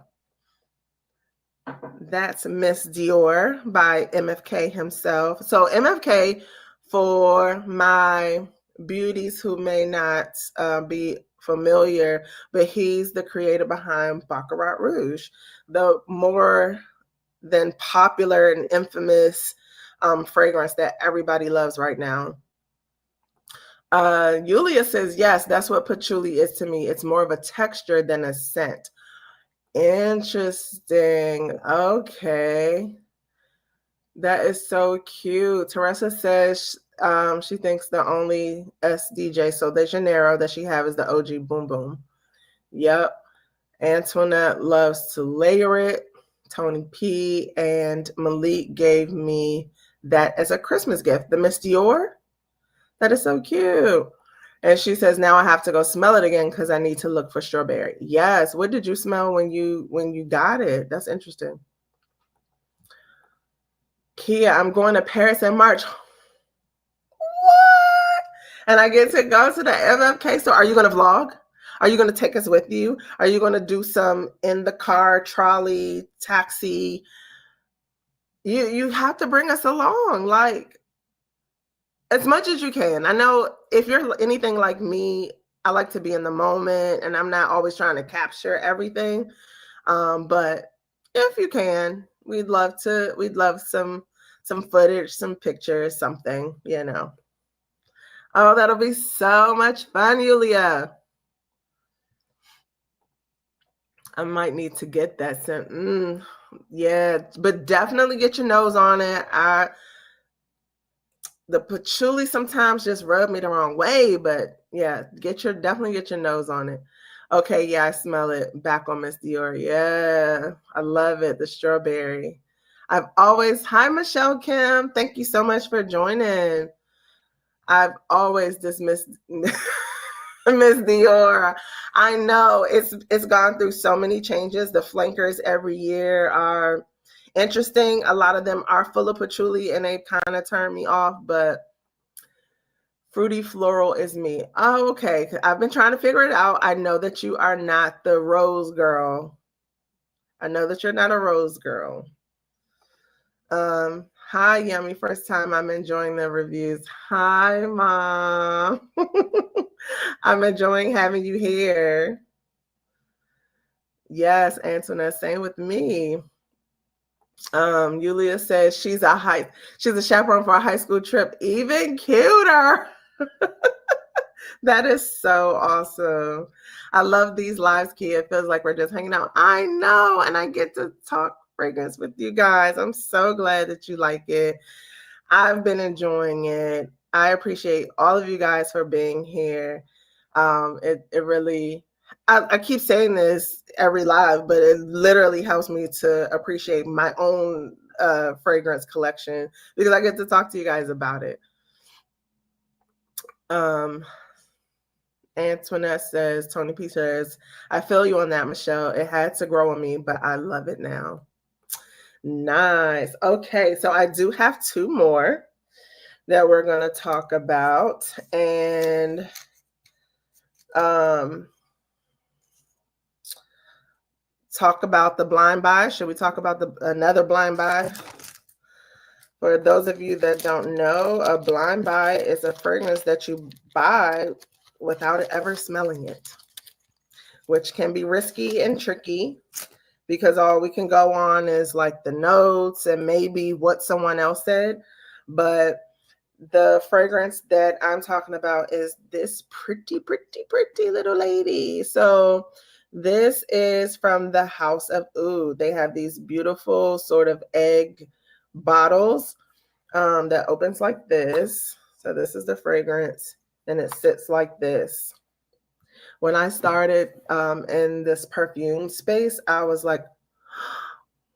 that's Miss Dior by MFK himself. So MFK, for my beauties who may not be familiar, but he's the creator behind Baccarat Rouge, the more than popular and infamous fragrance that everybody loves right now. Yulia says, yes, that's what patchouli is to me. It's more of a texture than a scent. Interesting. Okay. That is so cute. Teresa says she thinks the only SDJ, so de Janeiro, that she have is the OG Boom Boom. Yep. Antoinette loves to layer it. Tony P and Malik gave me that as a Christmas gift. The Miss Dior. That is so cute. And she says, now I have to go smell it again because I need to look for strawberry. Yes. What did you smell when you got it? That's interesting. Kia, I'm going to Paris in March. What? And I get to go to the MFK store. Are you going to vlog? Are you going to take us with you? Are you going to do some in the car, trolley, taxi? You have to bring us along, like, as much as you can. I know if you're anything like me, I like to be in the moment and I'm not always trying to capture everything. But if you can, we'd love some footage, some pictures, something, you know. Oh, that'll be so much fun, Yulia. I might need to get that sent. Yeah, but definitely get your nose on it. The patchouli sometimes just rub me the wrong way, but yeah, definitely get your nose on it. Okay, yeah, I smell it. Back on Miss Dior. Yeah, I love it. The strawberry. Hi, Michelle Kim. Thank you so much for joining. I've always dismissed Miss Dior. I know it's gone through so many changes. The flankers every year are interesting. A lot of them are full of patchouli and they kind of turn me off, but fruity floral is me. Oh, okay. I've been trying to figure it out. I know that you are not the rose girl. I know that you're not a rose girl. Hi, Yummy. First time I'm enjoying the reviews. Hi, Mom. I'm enjoying having you here. Yes, Antoinette, same with me. Yulia says she's a chaperone for a high school trip. Even cuter. That is so awesome. I love these lives, Kia. It feels like we're just hanging out. I know, and I get to talk fragrance with you guys. I'm so glad that you like it. I've been enjoying it. I appreciate all of you guys for being here. It really, I keep saying this every live, but it literally helps me to appreciate my own fragrance collection because I get to talk to you guys about it. Antoinette says, Tony P says, I feel you on that, Michelle. It had to grow on me, but I love it now. Nice. Okay, so I do have two more that we're going to talk about. And talk about the blind buy. Should we talk about another blind buy? For those of you that don't know, a blind buy is a fragrance that you buy without ever smelling it, which can be risky and tricky because all we can go on is like the notes and maybe what someone else said. But the fragrance that I'm talking about is this pretty little lady. So this is from the House of Oud. They have these beautiful sort of egg bottles that opens like this. So this is the fragrance and it sits like this. When I started in this perfume space, I was like,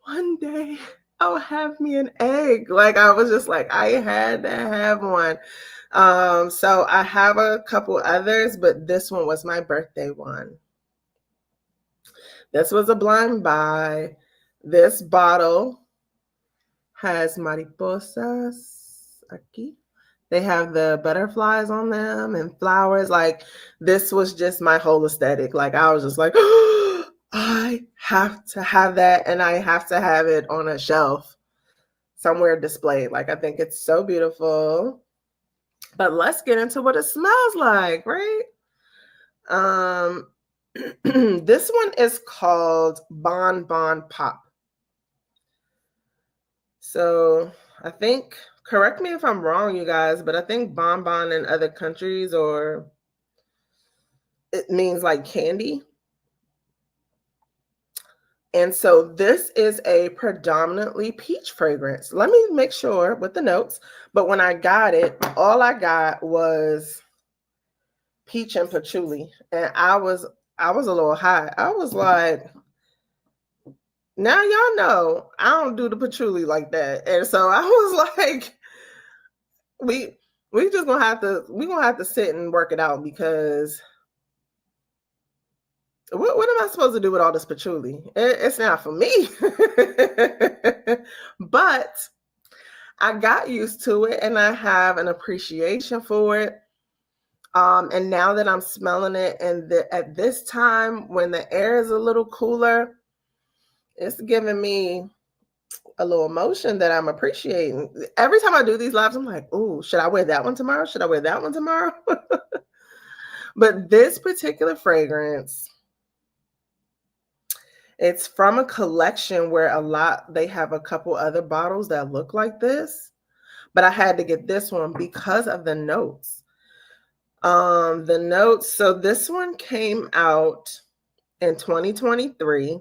one day I'll have me an egg. Like I was just like, I had to have one. So I have a couple others, but this one was my birthday one. This was a blind buy. This bottle has mariposas aquí. They have the butterflies on them and flowers. Like this was just my whole aesthetic. Like I was just like, oh, I have to have that and I have to have it on a shelf somewhere displayed. Like I think it's so beautiful. But let's get into what it smells like, right? This one is called Bon Bon Pop. So I think, correct me if I'm wrong, you guys, but I think bonbon in other countries or it means like candy. And so this is a predominantly peach fragrance. Let me make sure with the notes. But when I got it, all I got was peach and patchouli. And I was a little high. I was like, now y'all know I don't do the patchouli like that. And so I was like, we just gonna have to sit and work it out because what am I supposed to do with all this patchouli? It's not for me. But I got used to it and I have an appreciation for it. And now that I'm smelling it and at this time when the air is a little cooler, it's giving me a little emotion that I'm appreciating. Every time I do these lives, I'm like, oh, should I wear that one tomorrow? Should I wear that one tomorrow? But this particular fragrance, it's from a collection where they have a couple other bottles that look like this, but I had to get this one because of the notes. The notes, so this one came out in 2023.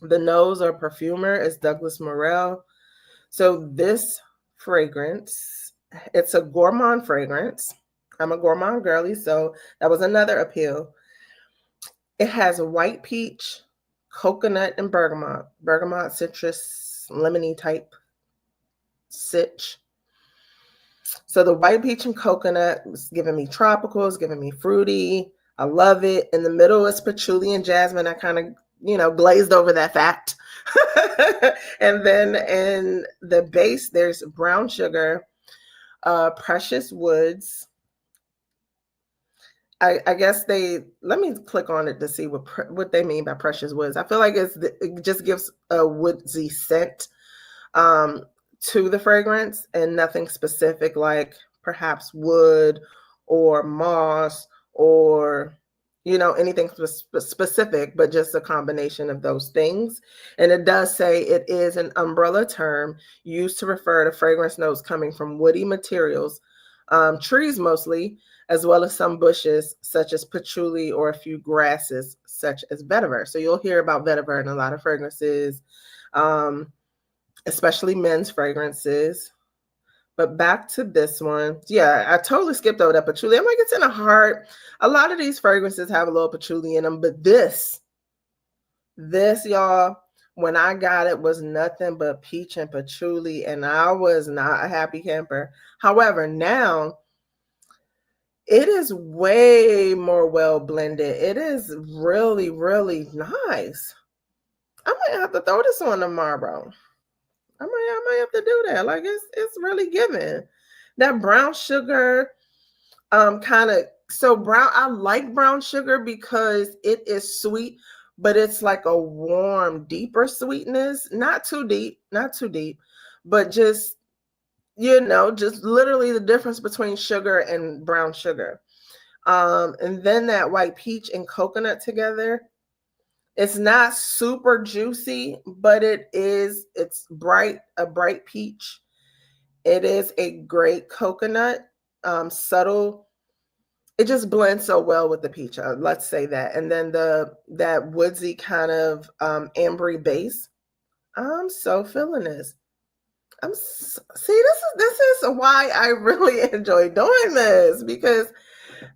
The nose or perfumer is Douglas Morel. So this fragrance, it's a gourmand fragrance. I'm a gourmand girly, so that was another appeal. It has white peach, coconut, and bergamot. Bergamot, citrus, lemony type sitch. So the white peach and coconut was giving me tropical, it's giving me fruity. I love it. In the middle is patchouli and jasmine. I kind of, glazed over that fact. And then in the base, there's brown sugar, precious woods. I guess let me click on it to see what they mean by precious woods. I feel like it just gives a woodsy scent. to the fragrance and nothing specific like perhaps wood or moss or anything specific, but just a combination of those things. And it does say it is an umbrella term used to refer to fragrance notes coming from woody materials, trees mostly, as well as some bushes such as patchouli or a few grasses such as vetiver. So you'll hear about vetiver in a lot of fragrances, especially men's fragrances. But back to this one. Yeah, I totally skipped over that patchouli. I'm like, it's in a heart. A lot of these fragrances have a little patchouli in them, but this, y'all, when I got it was nothing but peach and patchouli, and I was not a happy camper. However, now it is way more well blended. It is really, really nice. I might have to throw this on tomorrow. I might have to do that. Like it's really giving. That brown sugar, kind of, so brown, I like brown sugar because it is sweet, but it's like a warm, deeper sweetness. Not too deep, but just, just literally the difference between sugar and brown sugar. And then that white peach and coconut together. It's not super juicy, but it's a bright peach. It is a great coconut, subtle. It just blends so well with the peach. Let's say that. And then that woodsy kind of ambery base. I'm so feeling this. This is why I really enjoy doing this, because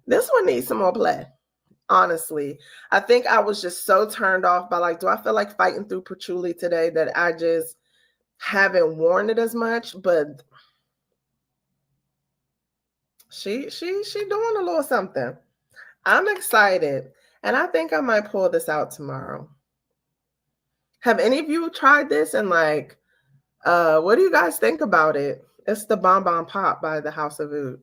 this one needs some more play. Honestly, I think I was just so turned off by like, do I feel like fighting through patchouli today that I just haven't worn it as much? But she doing a little something. I'm excited, and I think I might pull this out tomorrow. Have any of you tried this? And like, what do you guys think about it? It's the Bon Bon Pop by the House of Oud.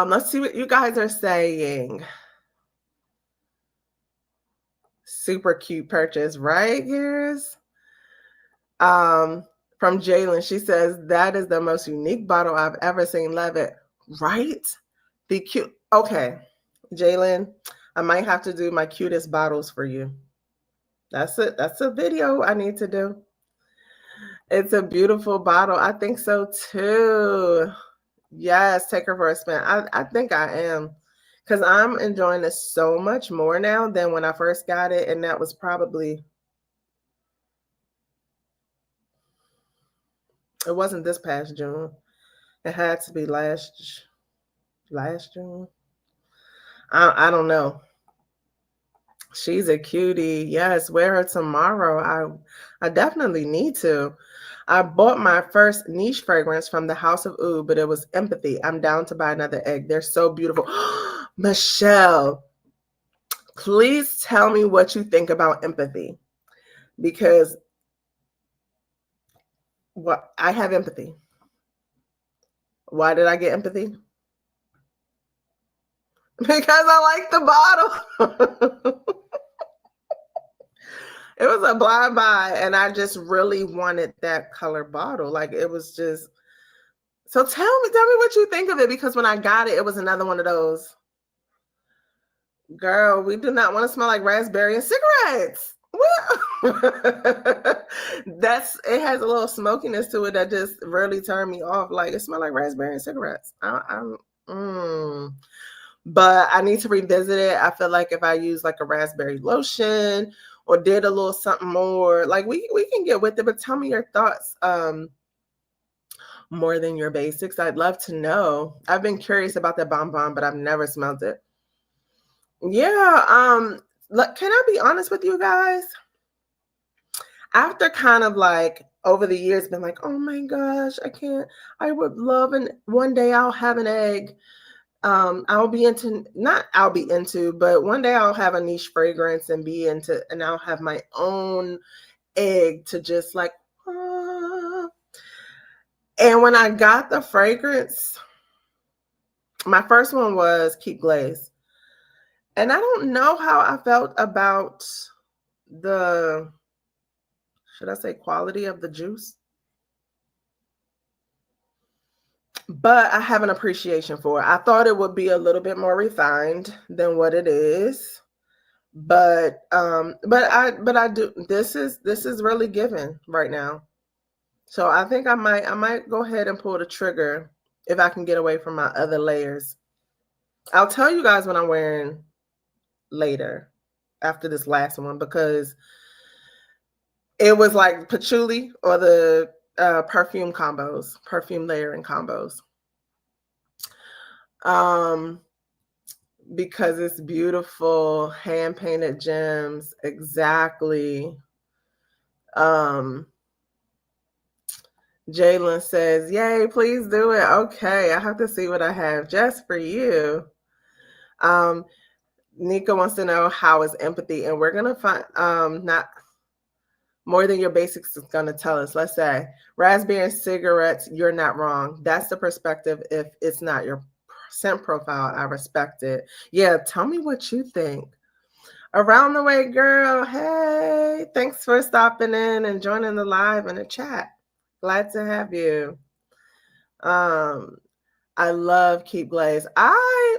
Let's see what you guys are saying. Super cute purchase, right, Garris? From Jalen, she says, that is the most unique bottle I've ever seen. Love it. Right? The cute. Okay, Jalen, I might have to do my cutest bottles for you. That's it. That's a video I need to do. It's a beautiful bottle. I think so too. Yes, take her for a spin. I think I am, because I'm enjoying this so much more now than when I first got it, and that was probably, it wasn't this past June. It had to be last June. I don't know. She's a cutie. Yes, wear her tomorrow. I definitely need to. I bought my first niche fragrance from the House of Oud, but it was Empathy. I'm down to buy another egg. They're so beautiful. Michelle, please tell me what you think about Empathy, because I have empathy. Why did I get empathy? Because I like the bottle. It was a blind buy, and I just really wanted that color bottle. Like, it was just, so tell me what you think of it, because when I got it, it was another one of those, girl, we do not want to smell like raspberry and cigarettes. It has a little smokiness to it that just really turned me off. Like, it smells like raspberry and cigarettes. But I need to revisit it. I feel like if I use like a raspberry lotion or did a little something more, like we can get with it. But tell me your thoughts, more than your basics. I'd love to know. I've been curious about that Bon Bon, but I've never smelled it. Yeah. Can I be honest with you guys? After kind of like over the years been like, oh my gosh, I would love, and one day I'll have an egg. But one day I'll have a niche fragrance and I'll have my own egg to just like, and when I got the fragrance, my first one was Keep Glaze. And I don't know how I felt about the should I say quality of the juice? But I have an appreciation for it. I thought it would be a little bit more refined than what it is. But I do, this is really given right now. So I think I might go ahead and pull the trigger if I can get away from my other layers. I'll tell you guys what I'm wearing later after this last one, because it was like patchouli or the perfume combos, perfume layering combos. Because it's beautiful hand painted gems. Exactly. Jalen says, yay, please do it. Okay, I have to see what I have just for you. Nika wants to know, how is empathy? And we're going to find, not more than your basics is going to tell us. Let's say raspberry and cigarettes, you're not wrong. That's the perspective. If it's not your scent profile, I respect it. Yeah, tell me what you think. Around the way, girl. Hey, thanks for stopping in and joining the live and the chat. Glad to have you. I love Keep Glaze. I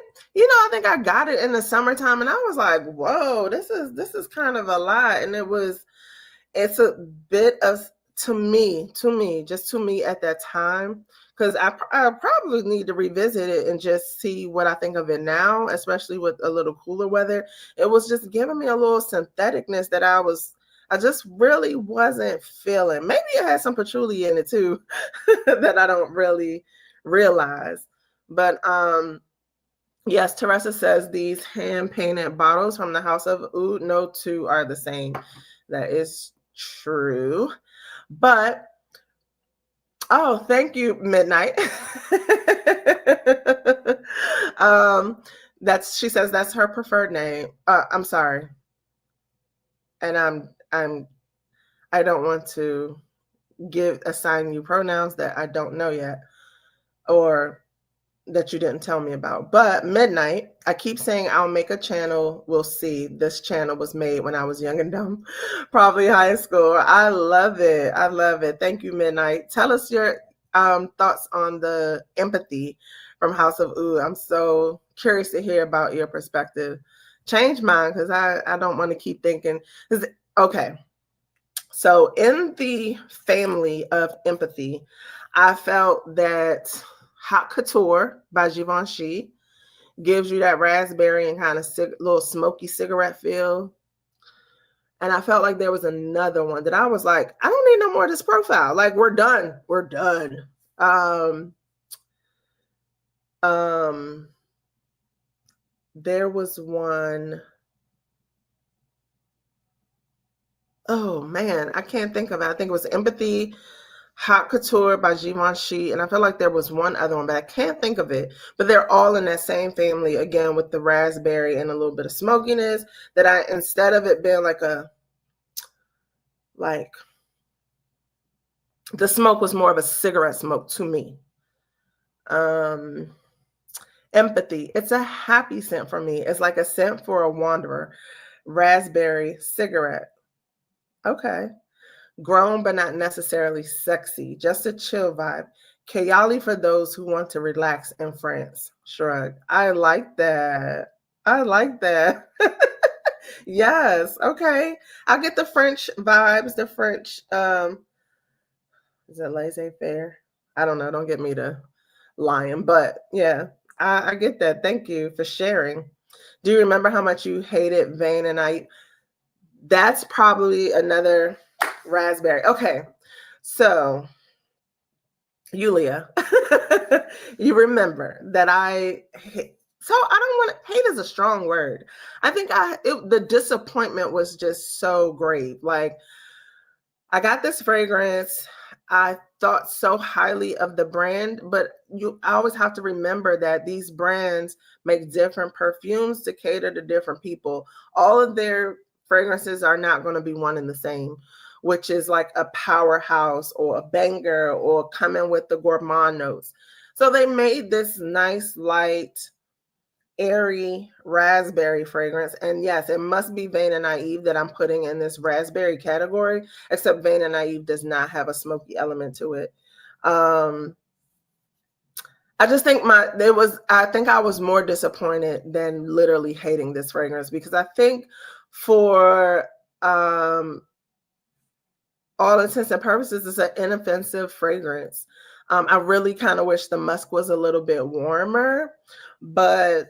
think I got it in the summertime, and I was like, whoa, this is kind of a lot. And it's a bit of, to me, just to me at that time, because I probably need to revisit it and just see what I think of it now, especially with a little cooler weather. It was just giving me a little syntheticness that I just really wasn't feeling. Maybe it had some patchouli in it too that I don't really realize. But yes, Teresa says these hand-painted bottles from the House of Oud, no two are the same. That is true. But oh, thank you, Midnight. She says that's her preferred name. I'm sorry. And I don't want to assign you pronouns that I don't know yet, or that you didn't tell me about. But Midnight, I keep saying I'll make a channel. We'll see. This channel was made when I was young and dumb, probably high school. I love it. I love it. Thank you, Midnight. Tell us your thoughts on the empathy from House of Oud. I'm so curious to hear about your perspective. Change mine, because I don't want to keep thinking. Okay. So in the family of empathy, I felt that Haute Couture by Givenchy gives you that raspberry and kind of little smoky cigarette feel. And I felt like there was another one that I was like, I don't need no more of this profile. Like, we're done. We're done. There was one. Oh man, I can't think of it. I think it was Empathy, Haute Couture by Givenchy, and I feel like there was one other one, but I can't think of it. But they're all in that same family, again, with the raspberry and a little bit of smokiness, that instead of it being like the smoke was more of a cigarette smoke to me. Empathy, it's a happy scent for me. It's like a scent for a wanderer. Raspberry cigarette. Okay. Grown but not necessarily sexy, just a chill vibe. Kayali for those who want to relax in France. Shrug. I like that. I like that. Yes. Okay. I get the French vibes, the French, is it laissez-faire? I don't know. Don't get me to lying, but yeah, I get that. Thank you for sharing. Do you remember how much you hated Vain and I? That's probably another raspberry. Okay. So, Yulia, you remember that I don't want to, hate is a strong word. I think the disappointment was just so great. Like, I got this fragrance. I thought so highly of the brand, but I always have to remember that these brands make different perfumes to cater to different people. All of their fragrances are not going to be one and the same, which is like a powerhouse or a banger or coming with the gourmand notes. So they made this nice, light, airy raspberry fragrance. And yes, it must be Vain and Naive that I'm putting in this raspberry category, except Vain and Naive does not have a smoky element to it. I just think I think I was more disappointed than literally hating this fragrance, because I think for all intents and purposes, it's an inoffensive fragrance. I really kind of wish the musk was a little bit warmer, but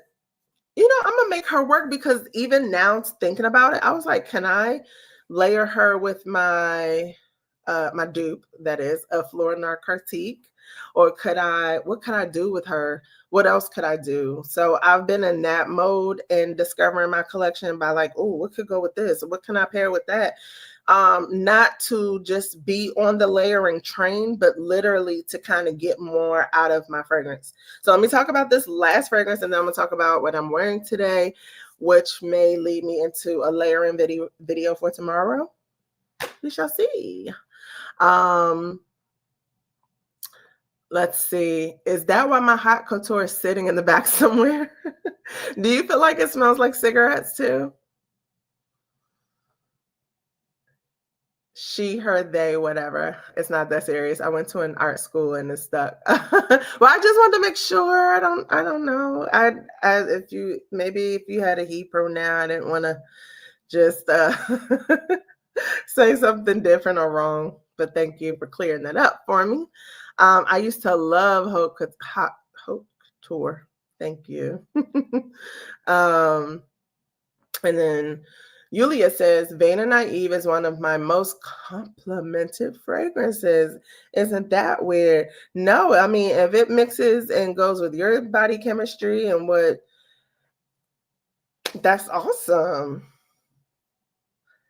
I'm gonna make her work, because even now thinking about it, I was like, can I layer her with my my dupe, that is a Flora Narcotique, or what could I do with her? What else could I do? So I've been in that mode and discovering my collection by like, oh, what could go with this? What can I pair with that? Not to just be on the layering train, but literally to kind of get more out of my fragrance. So let me talk about this last fragrance, and then I'm gonna talk about what I'm wearing today, which may lead me into a layering video for tomorrow. We shall see. Let's see. Is that why my hot couture is sitting in the back somewhere? Do you feel like it smells like cigarettes too? She, her, they, whatever. It's not that serious. I went to an art school and it's stuck. Well, I just wanted to make sure. I don't know. If you had a he pronoun, I didn't want to just say something different or wrong. But thank you for clearing that up for me. I used to love haute couture. Thank you. And then Yulia says, Vain and Naive is one of my most complimented fragrances. Isn't that weird? No, I mean, if it mixes and goes with your body chemistry and that's awesome.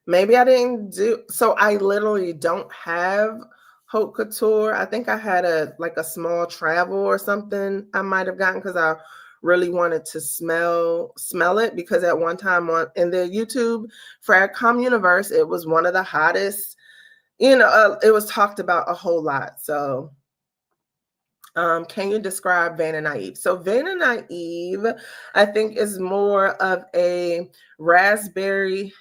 Maybe I didn't so I literally don't have haute couture. I think I had a small travel or something I might have gotten, because I really wanted to smell it, because at one time in the YouTube Fragcom universe, it was one of the hottest, it was talked about a whole lot. So can you describe Vain and Naive? So Vain and Naive, I think, is more of a raspberry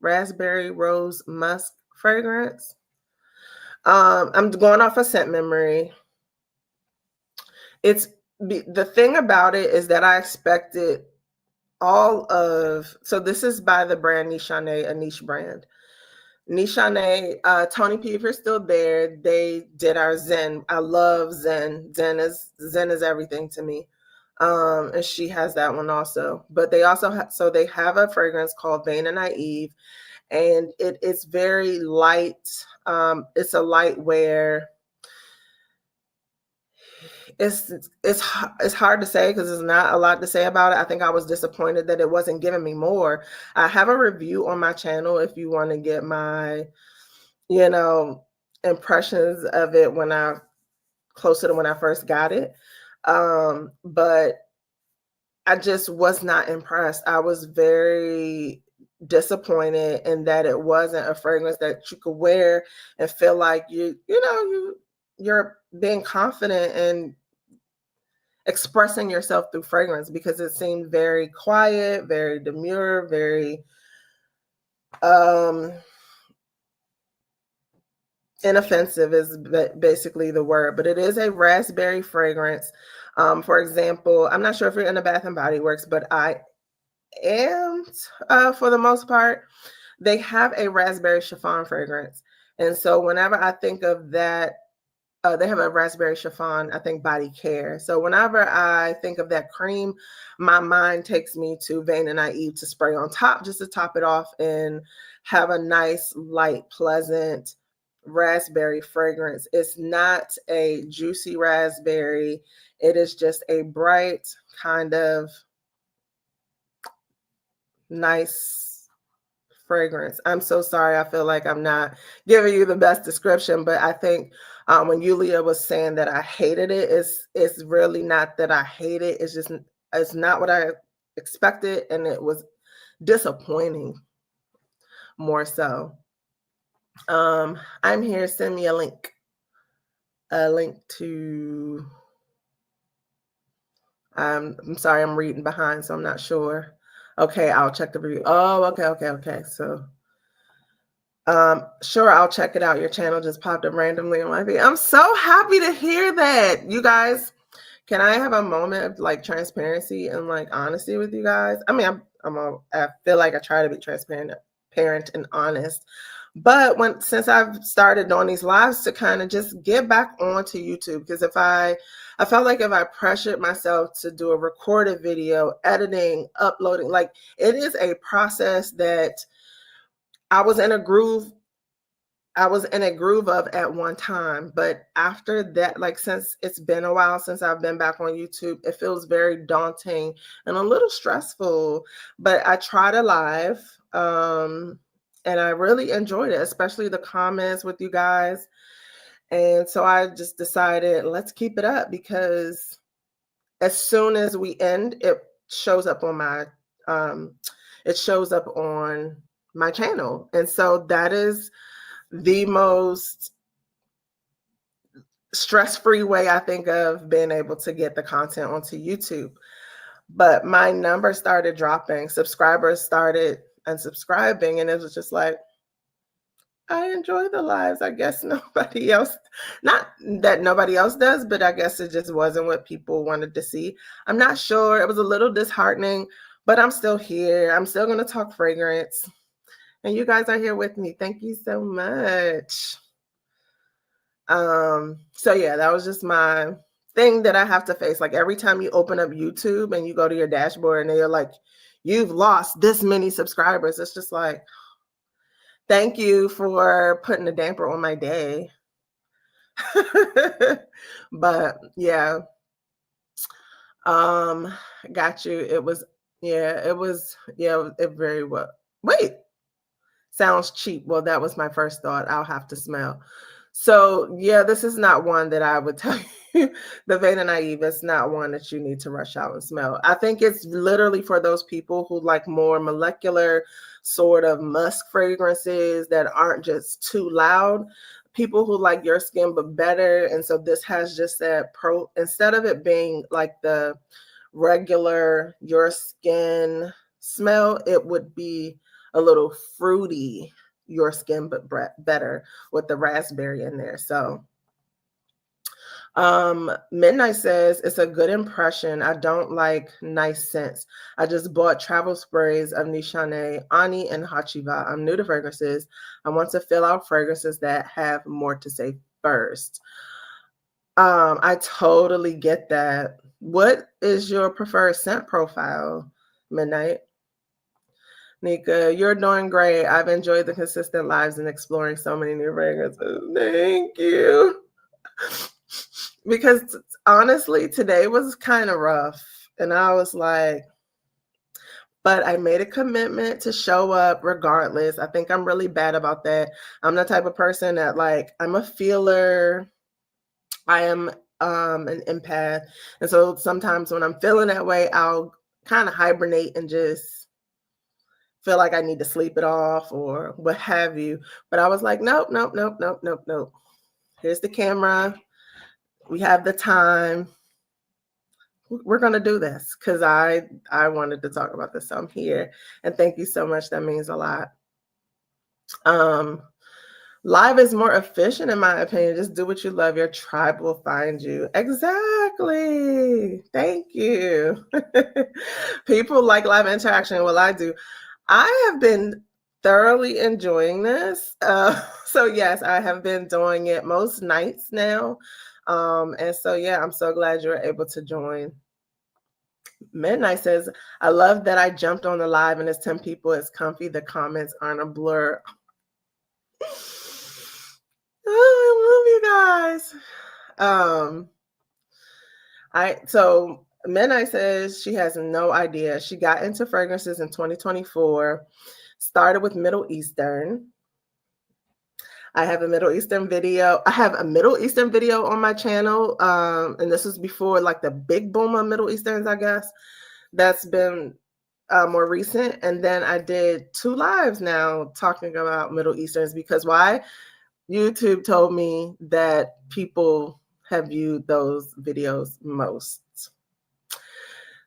raspberry rose musk fragrance. I'm going off a scent memory. The thing about it is that I expected so this is by the brand Nishane, a niche brand. Nishane, Tony P, if you're still there, they did our Zen. I love Zen. Zen is everything to me. And she has that one also. But they also they have a fragrance called Vain and Naive, and it is very light. It's a light wear. It's hard to say, because there's not a lot to say about it. I think I was disappointed that it wasn't giving me more. I have a review on my channel if you want to get my, impressions of it closer to when I first got it. But I just was not impressed. I was very disappointed in that it wasn't a fragrance that you could wear and feel like you're being confident and expressing yourself through fragrance, because it seemed very quiet, very demure, very inoffensive is basically the word. But it is a raspberry fragrance. For example, I'm not sure if you're in the Bath and Body Works, but I am for the most part. They have a raspberry chiffon fragrance, and so whenever I think of that, they have a raspberry chiffon, I think, body care. So whenever I think of that cream, my mind takes me to Vain and Naive to spray on top, just to top it off and have a nice, light, pleasant raspberry fragrance. It's not a juicy raspberry. It is just a bright, kind of nice fragrance. I'm so sorry. I feel like I'm not giving you the best description, but I think when Yulia was saying that I hated it, it's really not that I hate it. It's not what I expected, and it was disappointing more so. I'm here. Send me a link to I'm sorry, I'm reading behind, so I'm not sure. Okay, I'll check the review. Oh, okay. So, sure, I'll check it out. Your channel just popped up randomly on my feed. I'm so happy to hear that. You guys, can I have a moment of like transparency and like honesty with you guys? I mean, I feel like I try to be transparent, parent, and honest. But since I've started doing these lives to kind of just get back onto YouTube, because I felt like if I pressured myself to do a recorded video, editing, uploading, like it is a process that I was in a groove of at one time, but after that, like since it's been a while since I've been back on YouTube, it feels very daunting and a little stressful. But I tried a live, and I really enjoyed it, especially the comments with you guys. And so I just decided, let's keep it up, because as soon as we end, it shows up on my channel. And so that is the most stress-free way I think of being able to get the content onto YouTube. But my numbers started dropping, subscribers started unsubscribing, and it was just like, I enjoy the lives. I guess nobody else, not that nobody else does, but I guess it just wasn't what people wanted to see. I'm not sure. It was a little disheartening, but I'm still here. I'm still going to talk fragrance. And you guys are here with me. Thank you so much. So yeah, that was just my thing that I have to face. Like every time you open up YouTube and you go to your dashboard and they're like, you've lost this many subscribers. It's just like, thank you for putting a damper on my day. But yeah, got you. It very well. Wait, sounds cheap. Well, that was my first thought. I'll have to smell. So yeah, this is not one that I would tell you. The Veda Naive is not one that you need to rush out and smell. I think it's literally for those people who like more molecular sort of musk fragrances that aren't just too loud. People who like your skin but better. And so this has just that instead of it being like the regular your skin smell, it would be a little fruity your skin but better with the raspberry in there. So Midnight says it's a good impression. I don't like nice scents. I just bought travel sprays of Nishane, Ani, and Hachiva. I'm new to fragrances. I want to fill out fragrances that have more to say first. I totally get that. What is your preferred scent profile, Midnight? Nika, you're doing great. I've enjoyed the consistent lives and exploring so many new fragrances. Thank you. Because honestly, today was kind of rough. And I was like, but I made a commitment to show up regardless. I think I'm really bad about that. I'm the type of person that like, I'm a feeler. I am an empath. And so sometimes when I'm feeling that way, I'll kind of hibernate and just feel like I need to sleep it off or what have you. But I was like, nope. Here's the camera. We have the time. We're going to do this because I wanted to talk about this. So I'm here. And thank you so much. That means a lot. Live is more efficient, in my opinion. Just do what you love. Your tribe will find you. Exactly. Thank you. People like live interaction. Well, I do. I have been thoroughly enjoying this. So yes, I have been doing it most nights now. And so, yeah, I'm so glad you're able to join. Midnight says, I love that I jumped on the live and it's 10 people. It's comfy. The comments aren't a blur. Oh, I love you guys. So Midnight says she has no idea. She got into fragrances in 2024, started with Middle Eastern. I have a Middle Eastern video. I have a Middle Eastern video on my channel. And this was before like the big boom of Middle Easterns, I guess. That's been more recent. And then I did 2 lives now talking about Middle Easterns because why? YouTube told me that people have viewed those videos most.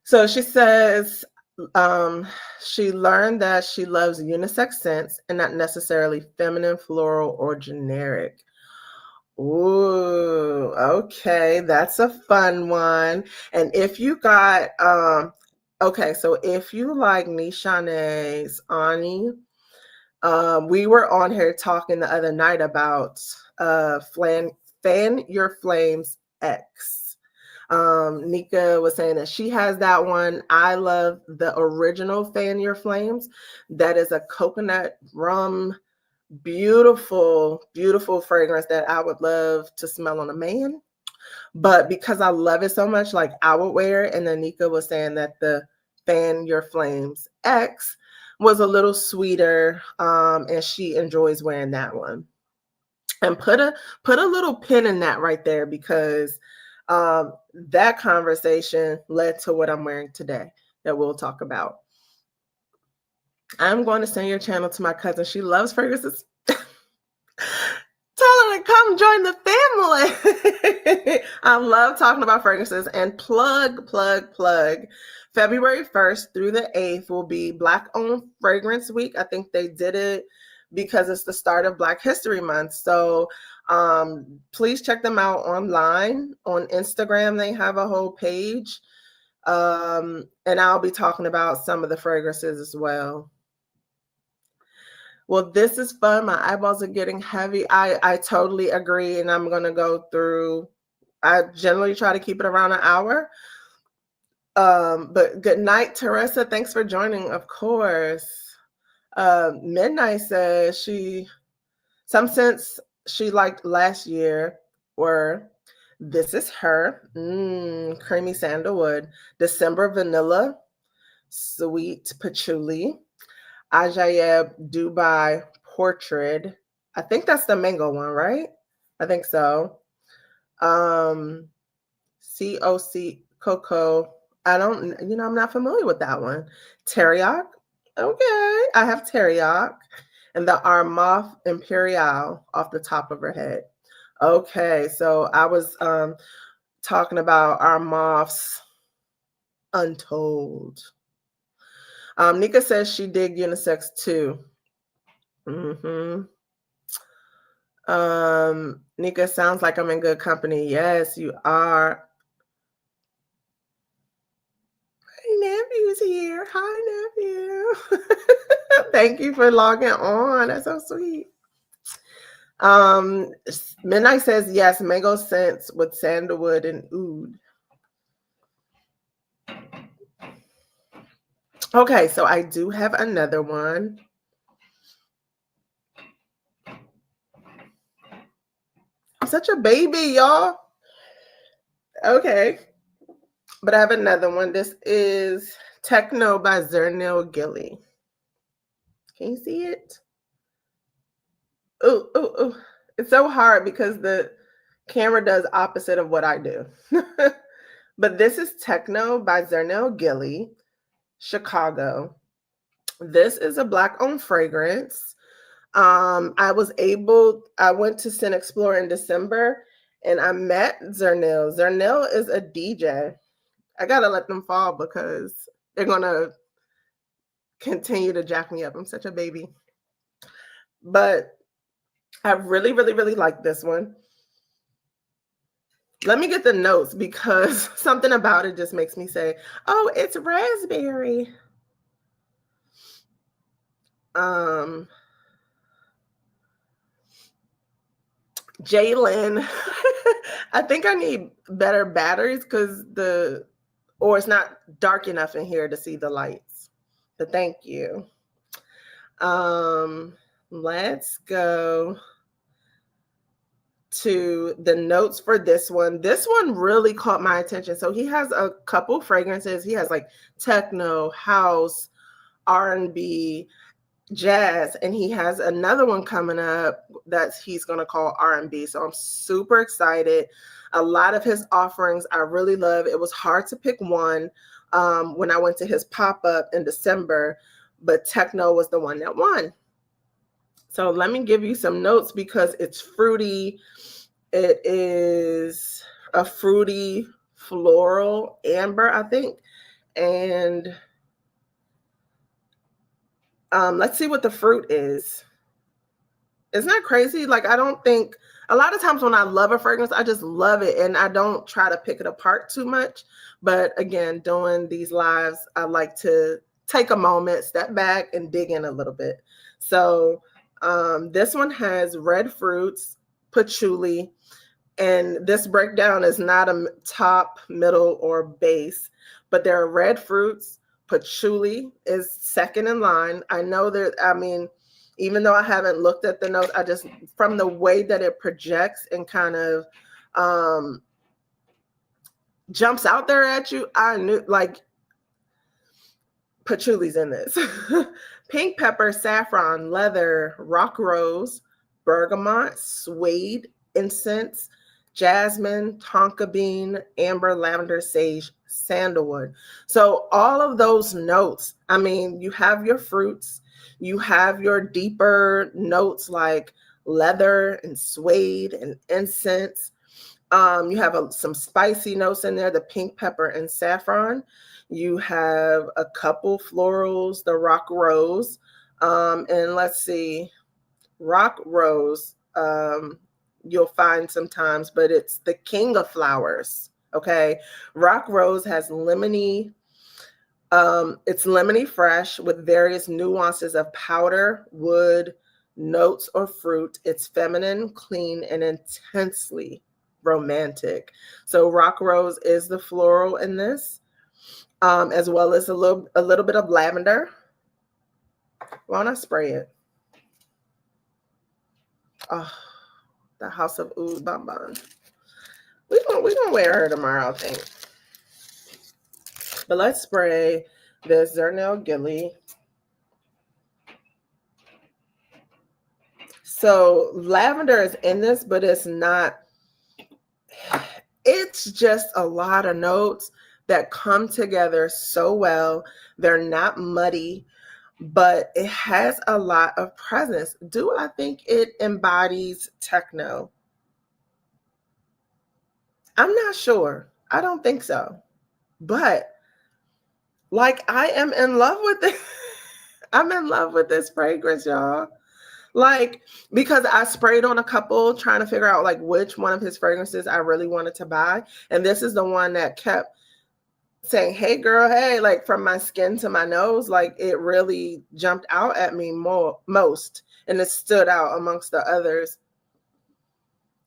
So she says um, she learned that she loves unisex scents and not necessarily feminine, floral, or generic. Ooh, okay, that's a fun one. And if you got okay, so if you like Nishane's Ani, we were on here talking the other night about Fan Your Flames X. Nika was saying that she has that one. I love the original Fan Your Flames. That is a coconut rum, beautiful, beautiful fragrance that I would love to smell on a man. But because I love it so much, like I would wear it. And then Nika was saying that the Fan Your Flames X was a little sweeter, and she enjoys wearing that one. And put a little pin in that right there, because that conversation led to what I'm wearing today that we'll talk about. I'm going to send your channel to my cousin. She loves fragrances. Tell her to come join the family. I love talking about fragrances. And plug. February 1st through the 8th will be Black Owned Fragrance Week. I think they did it because it's the start of Black History Month. So please check them out online. On Instagram, they have a whole page. And I'll be talking about some of the fragrances as well. Well, this is fun. My eyeballs are getting heavy. I totally agree. And I'm going to go through, I generally try to keep it around an hour. But good night, Teresa. Thanks for joining, of course. Midnight says some scents she liked last year were This Is Her, creamy sandalwood, December vanilla, sweet patchouli, Ajayeb Dubai Portrait. I think that's the mango one, right? I think so. COC Cocoa. I'm not familiar with that one. Teriyaki. Okay. I have teriyaki. And the Armaf Imperial off the top of her head. Okay. So I was talking about Armaf's Untold. Nika says she dig unisex too. Nika, sounds like I'm in good company. Yes, you are. My nephew's here. Hi, nephew. Thank you for logging on. That's so sweet. Midnight says yes, mango scents with sandalwood and oud. Okay, so I do have another one. I'm such a baby, y'all. Okay. But I have another one. This is Techno by Zernil Gilly. Can you see it? Oh. It's so hard because the camera does opposite of what I do. But this is Techno by Zernil Gilly, Chicago. This is a Black-owned fragrance. I went to Scent Explore in December and I met Zernil. Zernil is a DJ. I gotta let them fall because they're gonna continue to jack me up. I'm such a baby. But I really like this one. Let me get the notes because something about it just makes me say, oh, it's raspberry. Jalen, I think I need better batteries because it's not dark enough in here to see the lights. But thank you. Let's go to the notes for this one. This one really caught my attention. So he has a couple fragrances. He has like techno, house, R&B, jazz, and he has another one coming up that he's going to call R&B. So I'm super excited. A lot of his offerings I really love. It was hard to pick one when I went to his pop-up in December, but techno was the one that won. So let me give you some notes because it's fruity. It is a fruity floral amber, I think. And let's see what the fruit is. Isn't that crazy? Like, I don't think a lot of times when I love a fragrance, I just love it and I don't try to pick it apart too much. But again, doing these lives, I like to take a moment, step back, and dig in a little bit. So this one has red fruits, patchouli, and this breakdown is not a top, middle, or base, but there are red fruits. Patchouli is second in line. I know that, I mean, even though I haven't looked at the notes, I just, from the way that it projects and kind of jumps out there at you, I knew, like, patchouli's in this. Pink pepper, saffron, leather, rock rose, bergamot, suede, incense, jasmine, tonka bean, amber, lavender, sage, sandalwood. So all of those notes, I mean, you have your fruits, you have your deeper notes like leather and suede and incense. You have some spicy notes in there, the pink pepper and saffron. You have a couple florals, the rock rose. And let's see, rock rose, you'll find sometimes, but it's the king of flowers. Okay. Rock rose has lemony, it's lemony fresh with various nuances of powder, wood, notes, or fruit. It's feminine, clean, and intensely romantic. So rock rose is the floral in this, as well as a little bit of lavender. Why don't I spray it? Oh, the House of Oud Bonbon. We're gonna wear her tomorrow, I think. But let's spray this Zernel Gilly. So lavender is in this, but it's not. It's just a lot of notes that come together so well. They're not muddy, but it has a lot of presence. Do I think it embodies techno? I'm not sure. I don't think so. But like, I am in love with it. I'm in love with this fragrance, y'all. Like, because I sprayed on a couple trying to figure out like which one of his fragrances I really wanted to buy. And this is the one that kept saying, hey girl, hey, like from my skin to my nose, like it really jumped out at me most, and it stood out amongst the others.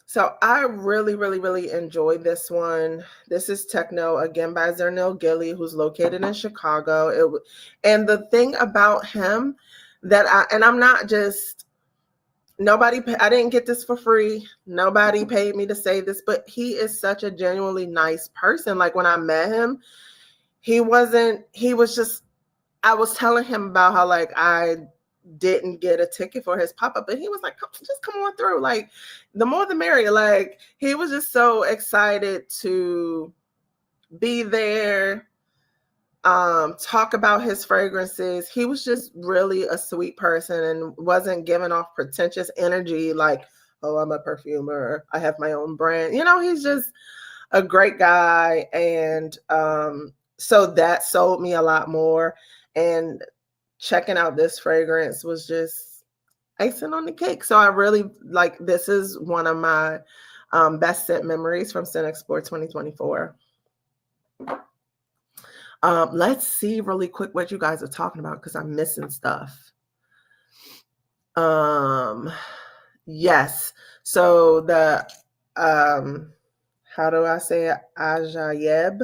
So I really, really, really enjoyed this one. This is Techno, again by Zernel Gilly, who's located in Chicago. And the thing about him that I'm not just, I didn't get this for free. Nobody paid me to say this, but he is such a genuinely nice person. Like when I met him, he was just, I was telling him about how like I didn't get a ticket for his pop-up, but he was like, just come on through. Like the more the merrier. Like he was just so excited to be there, talk about his fragrances. He was just really a sweet person and wasn't giving off pretentious energy like, oh, I'm a perfumer, I have my own brand. You know, he's just a great guy. And so that sold me a lot more. And checking out this fragrance was just icing on the cake. So I really like, this is one of my best scent memories from Scent Explore 2024. Let's see really quick what you guys are talking about because I'm missing stuff. Yes. So the how do I say it? Ajayeb.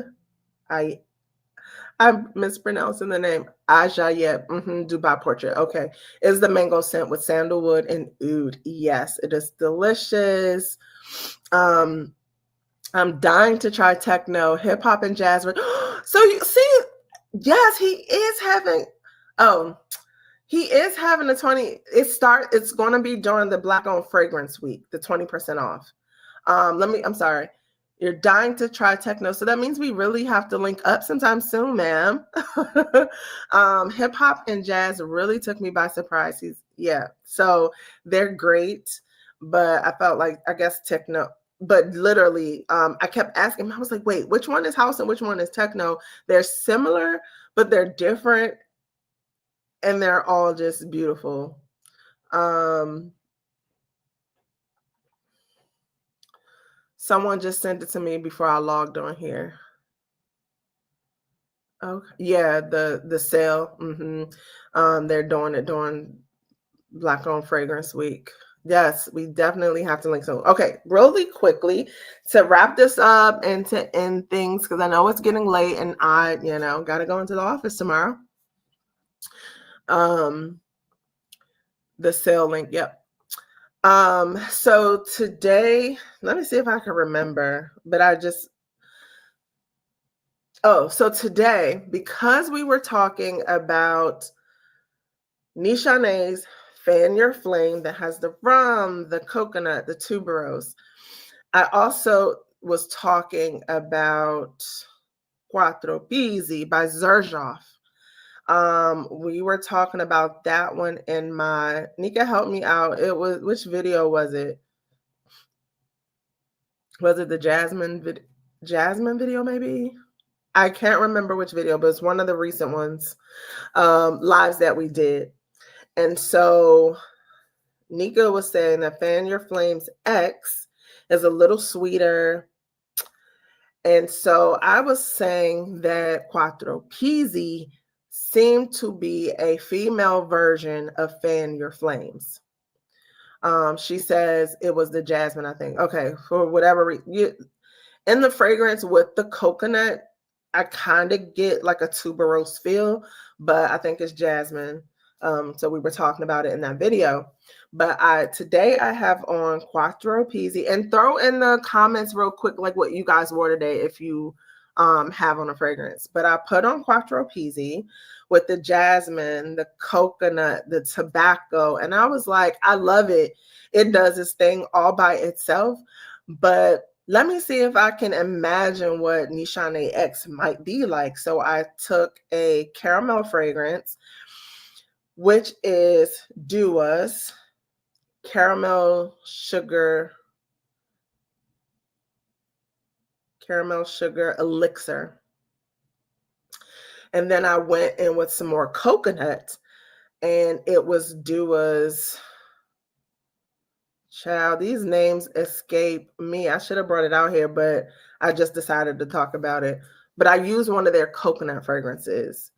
I'm mispronouncing the name. Ajayeb. Dubai Portrait. Okay. Is the mango scent with sandalwood and oud. Yes, it is delicious. I'm dying to try techno, hip hop, and jazz. So you see, yes, he is having a 20. It's going to be during the Black Owned Fragrance Week, the 20% off. I'm sorry. You're dying to try techno. So that means we really have to link up sometime soon, ma'am. Hip hop and jazz really took me by surprise. So they're great, but I felt like, I guess techno, but literally, I kept asking him, I was like, wait, which one is house and which one is techno? They're similar, but they're different, and they're all just beautiful. Someone just sent it to me before I logged on here. Okay. Yeah, the sale. They're doing it during Black Owned Fragrance Week. Yes, we definitely have to link. So, okay, really quickly to wrap this up and to end things, because I know it's getting late and I, got to go into the office tomorrow. The sale link. Yep. So today, let me see if I can remember, but so today, because we were talking about Nishane's Fan Your Flame that has the rum, the coconut, the tuberose, I also was talking about Quattro Pizzi by Xerjoff. We were talking about that one in my, Nika helped me out. It was, which video was it? Was it the Jasmine video maybe? I can't remember which video, but it's one of the recent ones, lives that we did. And so Nika was saying that Fan Your Flames X is a little sweeter. And so I was saying that Quattro Pizzi seemed to be a female version of Fan Your Flames. She says it was the jasmine, I think. Okay, for whatever reason. In the fragrance with the coconut, I kind of get like a tuberose feel, but I think it's jasmine. So we were talking about it in that video. But today I have on Quattro Pizzi, and throw in the comments real quick like what you guys wore today if you have on a fragrance. But I put on Quattro Pizzi with the jasmine, the coconut, the tobacco, and I was like, I love it. It does its thing all by itself, but let me see if I can imagine what Nishane X might be like. So I took a caramel fragrance, which is Dua's caramel sugar elixir. And then I went in with some more coconut, and it was Dua's, child, these names escape me. I should have brought it out here, but I just decided to talk about it. But I used one of their coconut fragrances.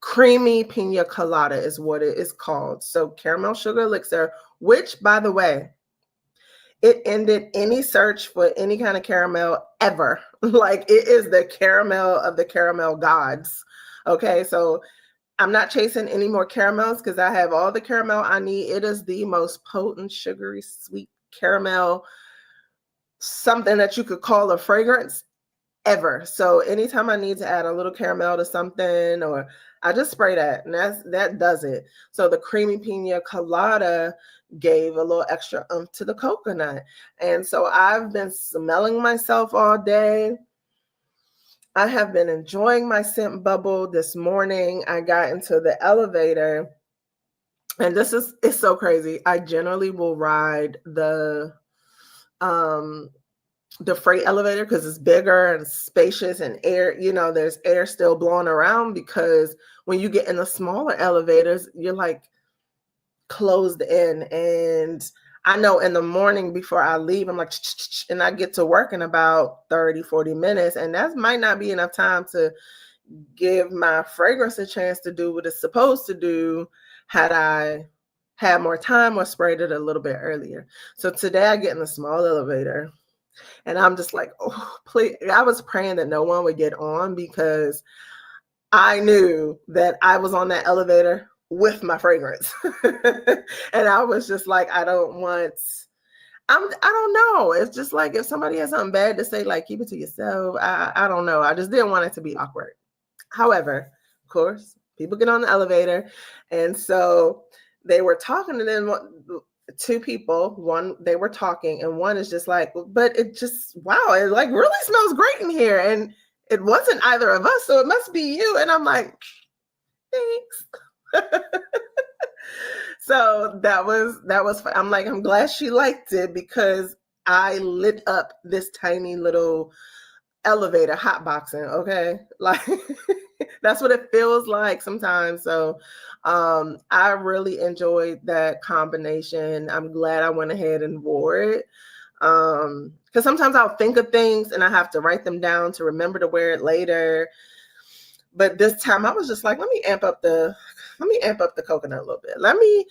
Creamy Pina Colada is what it is called. So caramel sugar elixir, which, by the way, it ended any search for any kind of caramel ever. Like, it is the caramel of the caramel gods. Okay, so I'm not chasing any more caramels because I have all the caramel I need. It is the most potent, sugary, sweet caramel, something that you could call a fragrance ever. So anytime I need to add a little caramel to something, or I just spray that, and that does it. So the creamy pina colada gave a little extra oomph to the coconut. And so I've been smelling myself all day. I have been enjoying my scent bubble. This morning, I got into the elevator, and it's so crazy. I generally will ride the freight elevator because it's bigger and spacious and air, there's air still blowing around, because when you get in the smaller elevators, you're like closed in. And I know in the morning before I leave, I'm like, and I get to work in about 30, 40 minutes. And that might not be enough time to give my fragrance a chance to do what it's supposed to do had I had more time or sprayed it a little bit earlier. So today I get in the small elevator, and I'm just like, oh, please. I was praying that no one would get on, because I knew that I was on that elevator with my fragrance. And I was just like, I don't know. It's just like, if somebody has something bad to say, like, keep it to yourself. I don't know. I just didn't want it to be awkward. However, of course, people get on the elevator. And so they were talking to them. Two people, one, they were talking, and one is just like, but it just, wow, it like really smells great in here. And it wasn't either of us, so it must be you. And I'm like, thanks. So that was, I'm like, I'm glad she liked it, because I lit up this tiny little elevator hotboxing, okay? Like that's what it feels like sometimes. So I really enjoyed that combination. I'm glad I went ahead and wore it. Because sometimes I'll think of things and I have to write them down to remember to wear it later. But this time I was just like, let me amp up the coconut a little bit. Let me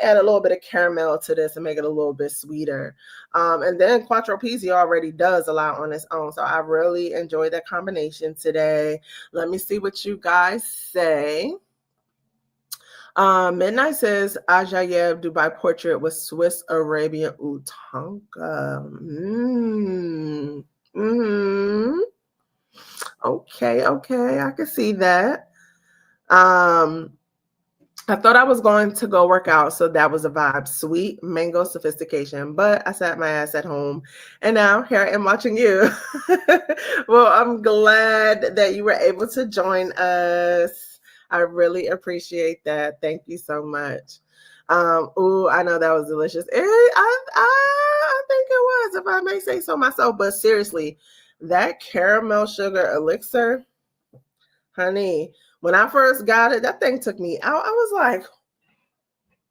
add a little bit of caramel to this and make it a little bit sweeter. And then Quattro Peas he already does a lot on its own. So I really enjoyed that combination today. Let me see what you guys say. Midnight says Ajayev Dubai portrait with Swiss Arabian Utanka. Okay, I can see that. I thought I was going to go work out, so that was a vibe. Sweet mango sophistication. But I sat my ass at home, and now here I am watching you. Well, I'm glad that you were able to join us. I really appreciate that. Thank you so much. Ooh, I know that was delicious. I think it was, if I may say so myself. But seriously, that caramel sugar elixir, honey, when I first got it, that thing took me out. I was like,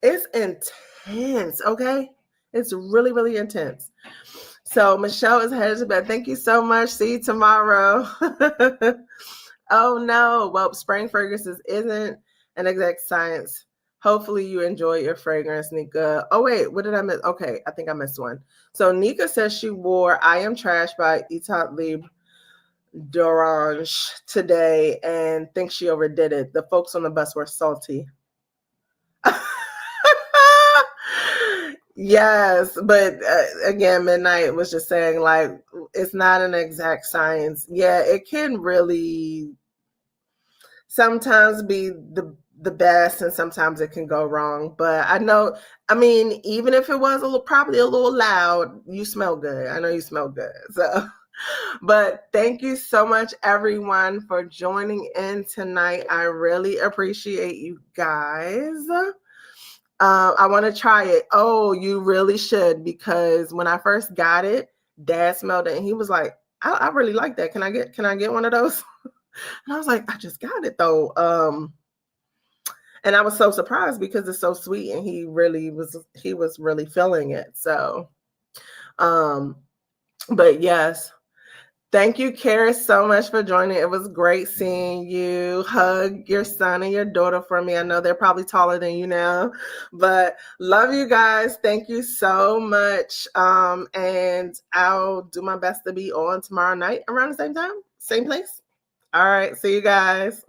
it's intense, okay? It's really, really intense. So Michelle is headed to bed. Thank you so much. See you tomorrow. Oh no. Well, spraying fragrances isn't an exact science. Hopefully you enjoy your fragrance, Nika. Oh wait, what did I miss? Okay, I think I missed one. So Nika says she wore I Am Trash by Itat Libre d'Orange today and thinks she overdid it. The folks on the bus were salty. Yes, but again, Midnight was just saying like it's not an exact science. Yeah, it can really sometimes be the best and sometimes it can go wrong. But I mean, even if it was probably a little loud, you smell good. I know you smell good. So but thank you so much, everyone, for joining in tonight. I really appreciate you guys. I want to try it. Oh, you really should, because when I first got it, Dad smelled it and he was like, I really like that. Can I get one of those? And I was like, I just got it though. And I was so surprised because it's so sweet and he was really feeling it. So but yes. Thank you, Kara, so much for joining. It was great seeing you. Hug your son and your daughter for me. I know they're probably taller than you now, but love you guys. Thank you so much. And I'll do my best to be on tomorrow night around the same time, same place. All right. See you guys.